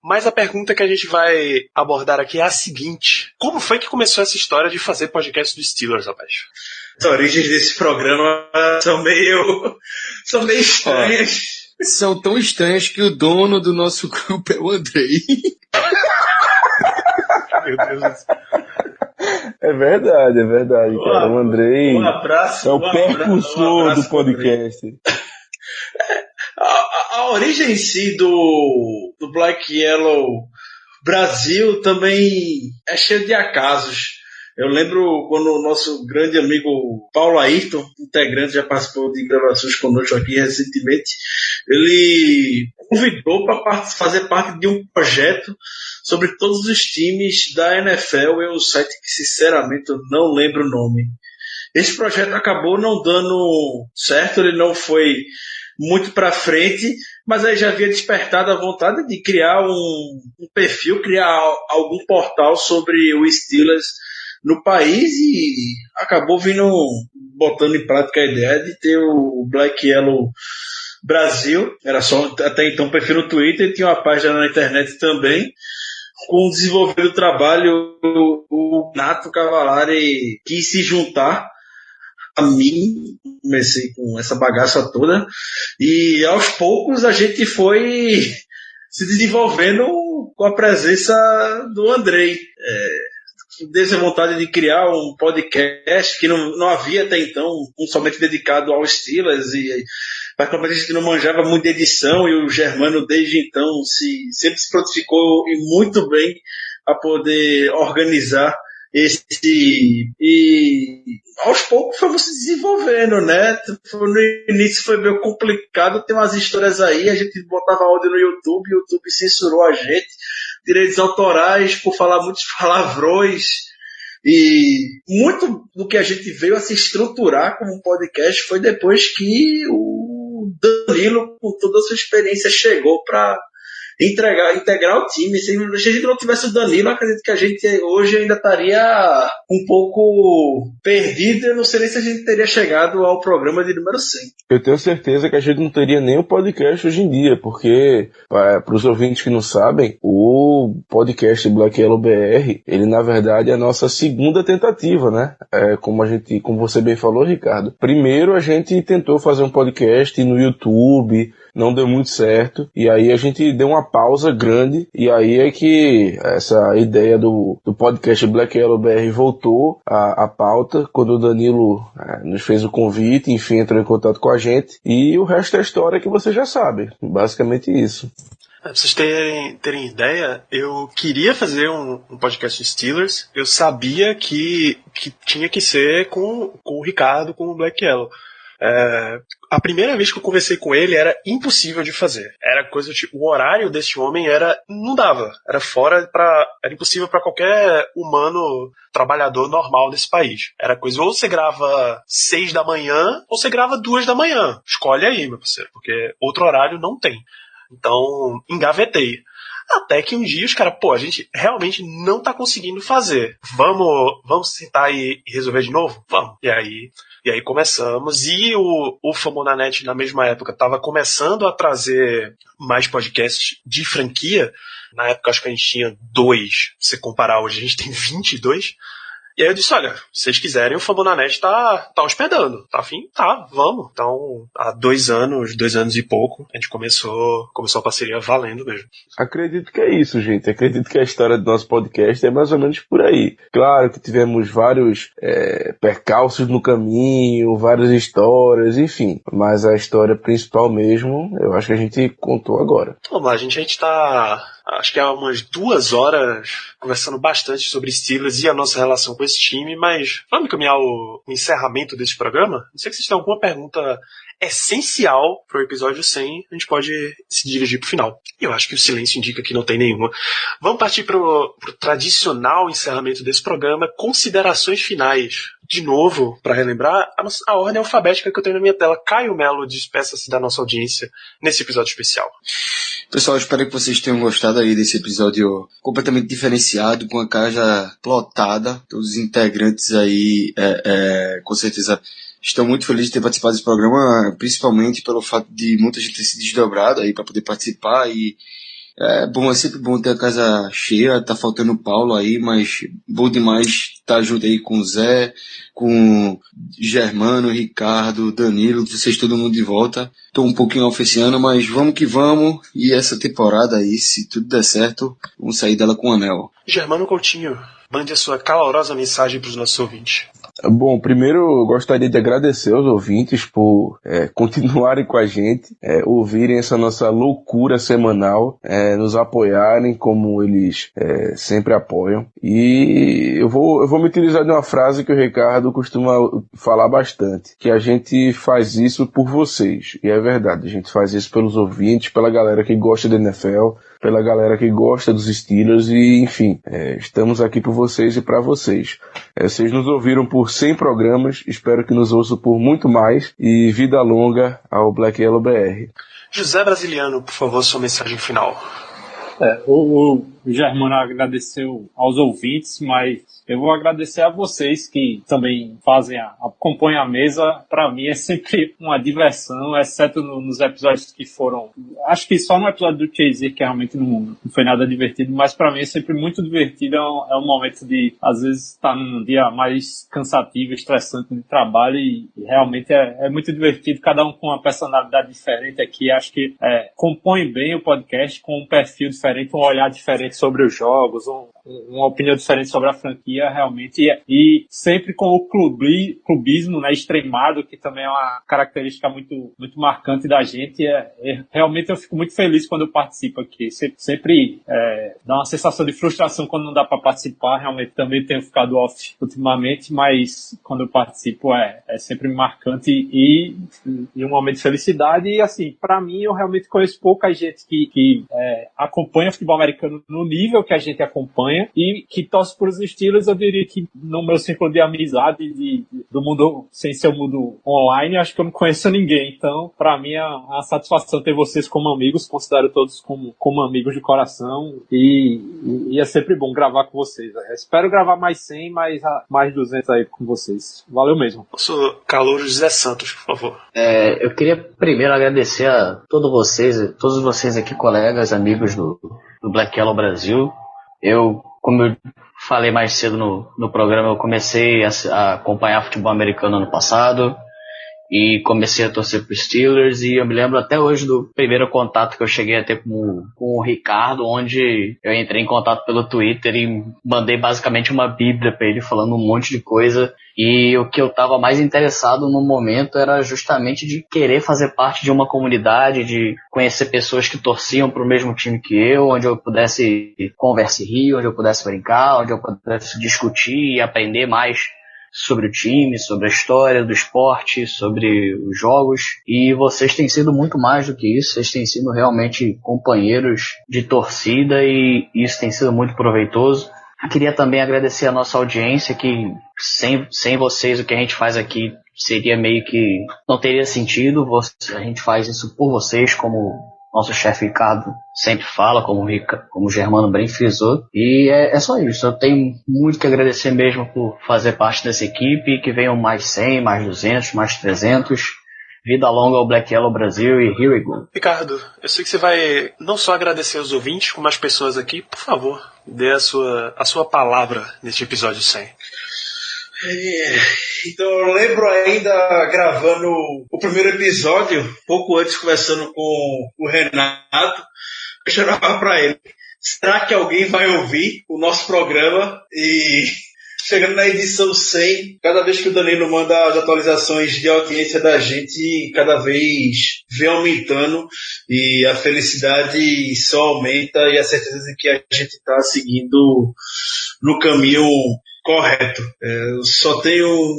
Mas a pergunta que a gente vai abordar aqui é a seguinte: como foi que começou essa história de fazer podcast do Steelers, rapaz? As origens desse programa são meio estranhas. São tão estranhas que o dono do nosso grupo é o Andrei. Meu Deus do céu. É verdade, cara. O Andrei é o percussor do podcast. A origem em si do Black Yellow Brasil também é cheia de acasos. Eu lembro quando o nosso grande amigo Paulo Ayrton, integrante, já participou de gravações conosco aqui recentemente, ele convidou para fazer parte de um projeto sobre todos os times da NFL em um site que sinceramente eu não lembro o nome. Esse projeto acabou não dando certo, ele não foi muito para frente, mas aí já havia despertado a vontade de criar um perfil, criar algum portal sobre o Steelers no país e acabou botando em prática a ideia de ter o Black Yellow Brasil. Era só até então um perfil no Twitter e tinha uma página na internet também. Com o desenvolver do trabalho, o Nato Cavalari quis se juntar a mim, comecei com essa bagaça toda e aos poucos a gente foi se desenvolvendo com a presença do Andrei. Desde a vontade de criar um podcast que não havia até então, somente dedicado ao Steelers, e particularmente a gente não manjava muito de edição, e o Germano desde então sempre se prontificou e muito bem a poder organizar e aos poucos fomos se desenvolvendo, né? No início foi meio complicado, tem umas histórias aí, a gente botava áudio no YouTube, o YouTube censurou a gente, direitos autorais por falar muitos palavrões, e muito do que a gente veio a se estruturar como um podcast foi depois que o Danilo, com toda a sua experiência, chegou para integrar o time. Se a gente não tivesse o Danilo, acredito que a gente hoje ainda estaria um pouco perdido. Eu não sei nem se a gente teria chegado ao programa de número 100. Eu tenho certeza que a gente não teria nem o podcast hoje em dia, porque, para os ouvintes que não sabem, o podcast Black Yellow BR, ele na verdade é a nossa segunda tentativa, né? Como você bem falou, Ricardo. Primeiro a gente tentou fazer um podcast no YouTube, não deu muito certo, e aí a gente deu uma pausa grande, e aí é que essa ideia do podcast Black Yellow BR voltou à pauta, quando o Danilo nos fez o convite, enfim, entrou em contato com a gente, e o resto é história que você já sabe, basicamente isso. Pra vocês terem ideia, eu queria fazer um podcast de Steelers, eu sabia que tinha que ser com o Ricardo, com o Black Yellow. A primeira vez que eu conversei com ele era impossível de fazer. Era coisa tipo, o horário desse homem não dava. Era impossível para qualquer humano trabalhador normal desse país. Era coisa, ou você grava 6 da manhã, ou você grava 2 da manhã. Escolhe aí, meu parceiro, porque outro horário não tem. Então, engavetei. Até que um dia os caras, a gente realmente não tá conseguindo fazer. Vamos sentar e resolver de novo? Vamos. E aí começamos, e o Famonanet na mesma época estava começando a trazer mais podcasts de franquia. Na época acho que a gente tinha 2, se você comparar hoje a gente tem 22. E aí eu disse, olha, se vocês quiserem, o Famonanet tá hospedando, tá afim? Tá, vamos. Então, há 2 anos e pouco, a gente começou a parceria valendo mesmo. Acredito que é isso, gente. Acredito que a história do nosso podcast é mais ou menos por aí. Claro que tivemos vários percalços no caminho, várias histórias, enfim. Mas a história principal mesmo, eu acho que a gente contou agora. Vamos lá, a gente tá acho que há umas 2 horas, conversando bastante sobre Steelers e a nossa relação com esse time, mas vamos caminhar o encerramento desse programa? Não sei se vocês têm alguma pergunta essencial para o episódio 100, a gente pode se dirigir para o final. E eu acho que o silêncio indica que não tem nenhuma. Vamos partir para o tradicional encerramento desse programa, considerações finais. De novo, para relembrar, a ordem alfabética que eu tenho na minha tela. Caio Melo, despeça-se da nossa audiência nesse episódio especial. Pessoal, espero que vocês tenham gostado aí desse episódio completamente diferenciado, com a casa plotada. Todos os integrantes aí, com certeza, estão muito felizes de ter participado desse programa, principalmente pelo fato de muita gente ter se desdobrado aí para poder participar. E é sempre bom ter a casa cheia. Tá faltando o Paulo aí, mas bom demais estar junto aí com o Zé, com Germano, Ricardo, Danilo, vocês todo mundo de volta. Tô um pouquinho off esse ano, mas vamos que vamos. E essa temporada aí, se tudo der certo, vamos sair dela com o anel. Germano Coutinho, mande a sua calorosa mensagem para os nossos ouvintes. Bom, primeiro eu gostaria de agradecer aos ouvintes por continuarem com a gente, ouvirem essa nossa loucura semanal, nos apoiarem como eles sempre apoiam. E eu vou me utilizar de uma frase que o Ricardo costuma falar bastante, que a gente faz isso por vocês. E é verdade, a gente faz isso pelos ouvintes, pela galera que gosta da NFL, pela galera que gosta dos Steelers e, enfim, estamos aqui por vocês e para vocês. Vocês nos ouviram por 100 programas, espero que nos ouçam por muito mais e vida longa ao Black Yellow BR. José Brasiliano, por favor, sua mensagem final. O Germano agradeceu aos ouvintes, mas eu vou agradecer a vocês que também compõem a mesa. Para mim é sempre uma diversão, exceto nos episódios que foram... Acho que só no episódio do Chaser, que realmente não foi nada divertido, mas para mim é sempre muito divertido. É um momento de, às vezes, estar num dia mais cansativo, estressante de trabalho e realmente é muito divertido. Cada um com uma personalidade diferente aqui. Acho que compõe bem o podcast com um perfil diferente, um olhar diferente sobre os jogos, uma opinião diferente sobre a franquia, realmente, e sempre com o clubismo, né, extremado, que também é uma característica muito, muito marcante da gente. Realmente eu fico muito feliz quando eu participo aqui. Sempre dá uma sensação de frustração quando não dá para participar. Realmente também tenho ficado off ultimamente, mas quando eu participo é sempre marcante e um momento de felicidade. E assim, para mim, eu realmente conheço pouca gente que acompanha o futebol americano no nível que a gente acompanha e que torce por os Steelers. Eu diria que no meu círculo de amizade do mundo, sem ser o mundo online, acho que eu não conheço ninguém. Então, para mim, é uma satisfação ter vocês como amigos. Considero todos como amigos de coração e é sempre bom gravar com vocês. Espero gravar mais 100, mais 200 aí com vocês. Valeu mesmo. Nosso calouro José Santos, por favor. Eu queria primeiro agradecer a todos vocês aqui, colegas, amigos do Black Yellow Brasil. Como eu falei mais cedo no programa, eu comecei a acompanhar futebol americano ano passado e comecei a torcer pro Steelers, e eu me lembro até hoje do primeiro contato que eu cheguei a ter com o Ricardo, onde eu entrei em contato pelo Twitter e mandei basicamente uma bíblia para ele falando um monte de coisa, e o que eu estava mais interessado no momento era justamente de querer fazer parte de uma comunidade, de conhecer pessoas que torciam pro mesmo time que eu, onde eu pudesse conversar e rir, onde eu pudesse brincar, onde eu pudesse discutir e aprender mais sobre o time, sobre a história do esporte, sobre os jogos, e vocês têm sido muito mais do que isso. Vocês têm sido realmente companheiros de torcida e isso tem sido muito proveitoso. Eu queria também agradecer a nossa audiência, que sem vocês o que a gente faz aqui seria meio que não teria sentido. A gente faz isso por vocês, como nosso chefe Ricardo sempre fala, como o Germano bem frisou. E é só isso. Eu tenho muito que agradecer mesmo por fazer parte dessa equipe. Que venham mais 100, mais 200, mais 300. Vida longa ao Black Yellow Brasil e here we go. Ricardo, eu sei que você vai não só agradecer aos ouvintes, como as pessoas aqui. Por favor, dê a sua palavra neste episódio 100. Então eu lembro ainda gravando o primeiro episódio, pouco antes, conversando com o Renato, eu chegava para ele: será que alguém vai ouvir o nosso programa? E chegando na edição 100, cada vez que o Danilo manda as atualizações de audiência da gente, cada vez vem aumentando e a felicidade só aumenta e a certeza de que a gente está seguindo no caminho correto. Eu só tenho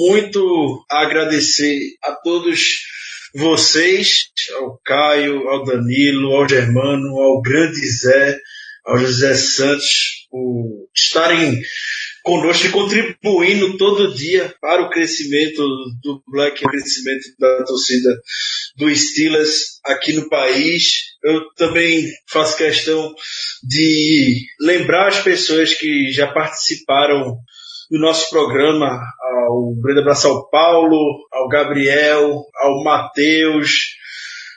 muito a agradecer a todos vocês, ao Caio, ao Danilo, ao Germano, ao grande Zé, ao José Santos, por estarem conosco e contribuindo todo dia para o crescimento do Black, o crescimento da torcida do Steelers aqui no país. Eu também faço questão de lembrar as pessoas que já participaram do nosso programa, ao Brenda Braçal Paulo, ao Gabriel, ao Matheus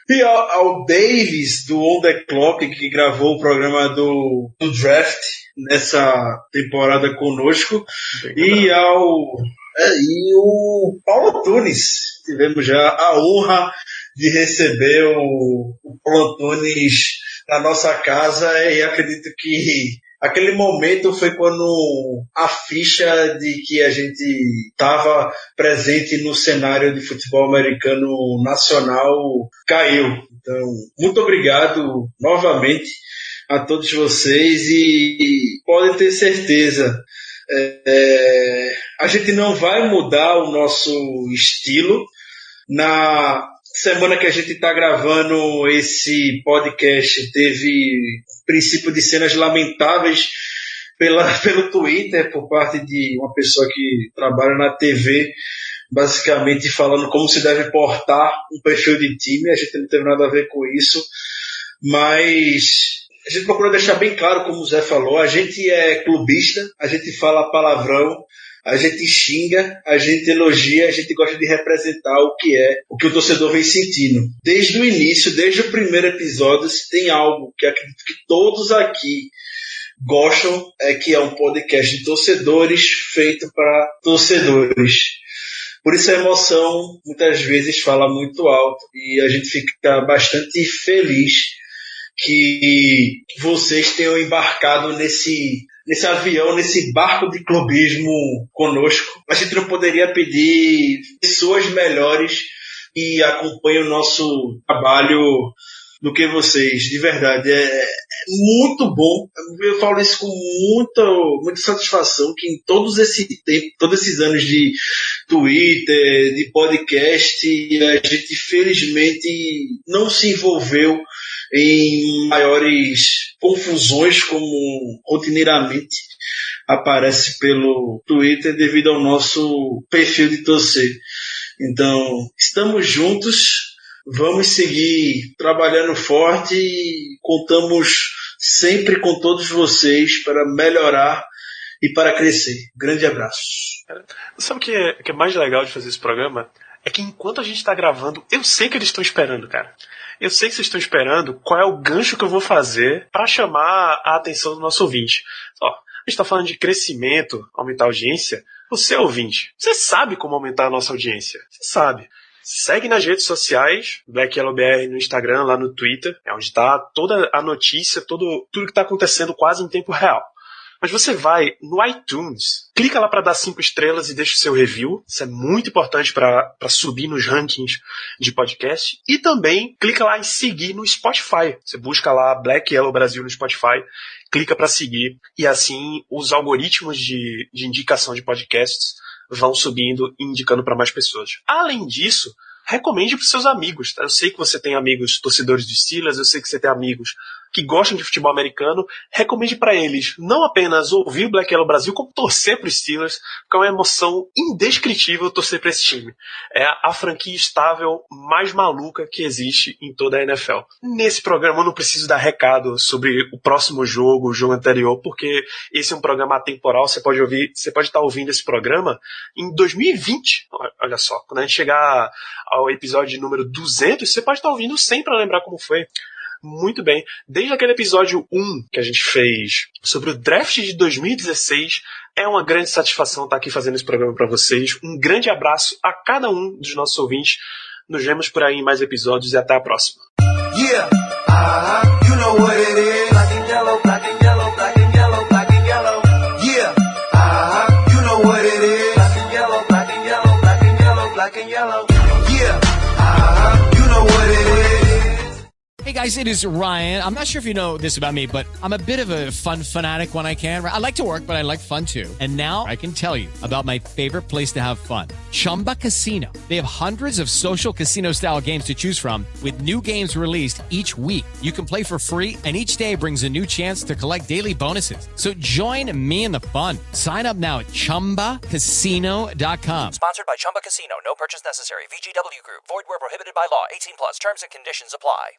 e ao Davis do On The Clock, que gravou o programa do Draft nessa temporada conosco, e o Paulo Antunes. Tivemos já a honra de receber o Paulo Antunes na nossa casa e acredito que aquele momento foi quando a ficha de que a gente estava presente no cenário de futebol americano nacional caiu. Então, muito obrigado novamente a todos vocês e podem ter certeza, a gente não vai mudar o nosso estilo. Na semana que a gente está gravando esse podcast, teve princípio de cenas lamentáveis pelo Twitter por parte de uma pessoa que trabalha na TV, basicamente falando como se deve portar um perfil de time. A gente não teve nada a ver com isso, mas a gente procura deixar bem claro, como o Zé falou, a gente é clubista, a gente fala palavrão, a gente xinga, a gente elogia, a gente gosta de representar o que o torcedor vem sentindo. Desde o início, desde o primeiro episódio, se tem algo que acredito que todos aqui gostam, é que é um podcast de torcedores feito para torcedores. Por isso a emoção muitas vezes fala muito alto e a gente fica bastante feliz que vocês tenham embarcado nesse avião, nesse barco de clubismo conosco. A gente não poderia pedir pessoas melhores que acompanhem o nosso trabalho do que vocês. De verdade, é muito bom. Eu falo isso com muita satisfação, que em todos esses anos de Twitter, de podcast, a gente felizmente não se envolveu em maiores confusões como rotineiramente aparece pelo Twitter devido ao nosso perfil de torcer. Então, estamos juntos, vamos seguir trabalhando forte e contamos sempre com todos vocês para melhorar e para crescer. Grande abraço. Sabe o que é mais legal de fazer esse programa? É que enquanto a gente está gravando, eu sei que eles estão esperando, cara. Eu sei que vocês estão esperando qual é o gancho que eu vou fazer para chamar a atenção do nosso ouvinte. Ó, a gente está falando de crescimento, aumentar a audiência. Você, ouvinte, você sabe como aumentar a nossa audiência. Você sabe. Segue nas redes sociais, Black Yellow BR no Instagram, lá no Twitter, é onde está toda a notícia, tudo que está acontecendo quase em tempo real. Mas você vai no iTunes, clica lá para dar 5 estrelas e deixa o seu review. Isso é muito importante para subir nos rankings de podcast. E também clica lá em seguir no Spotify. Você busca lá Black Yellow Brasil no Spotify, clica para seguir. E assim os algoritmos de indicação de podcasts vão subindo e indicando para mais pessoas. Além disso, recomende para os seus amigos. Tá? Eu sei que você tem amigos torcedores de Steelers, eu sei que você tem amigos que gostam de futebol americano. Recomende para eles não apenas ouvir o Black Yellow Brasil, como torcer para os Steelers, porque é uma emoção indescritível torcer para esse time. É a franquia estável mais maluca que existe em toda a NFL. Nesse programa eu não preciso dar recado sobre o próximo jogo, o jogo anterior, porque esse é um programa atemporal. Você pode estar ouvindo esse programa em 2020. Olha só, quando a gente chegar ao episódio número 200, você pode estar ouvindo sem para lembrar como foi. Muito bem. Desde aquele episódio 1 que a gente fez sobre o draft de 2016, é uma grande satisfação estar aqui fazendo esse programa para vocês. Um grande abraço a cada um dos nossos ouvintes. Nos vemos por aí em mais episódios e até a próxima. Yeah, you know what it is. Black and yellow, black and yellow, black and yellow, black and yellow. Yeah, you guys, it is Ryan. I'm not sure if you know this about me, but I'm a bit of a fun fanatic when I can. I like to work, but I like fun too. And now I can tell you about my favorite place to have fun. Chumba Casino. They have hundreds of social casino style games to choose from with new games released each week. You can play for free and each day brings a new chance to collect daily bonuses. So join me in the fun. Sign up now at ChumbaCasino.com. Sponsored by Chumba Casino. No purchase necessary. VGW Group. Void where prohibited by law. 18 plus. Terms and conditions apply.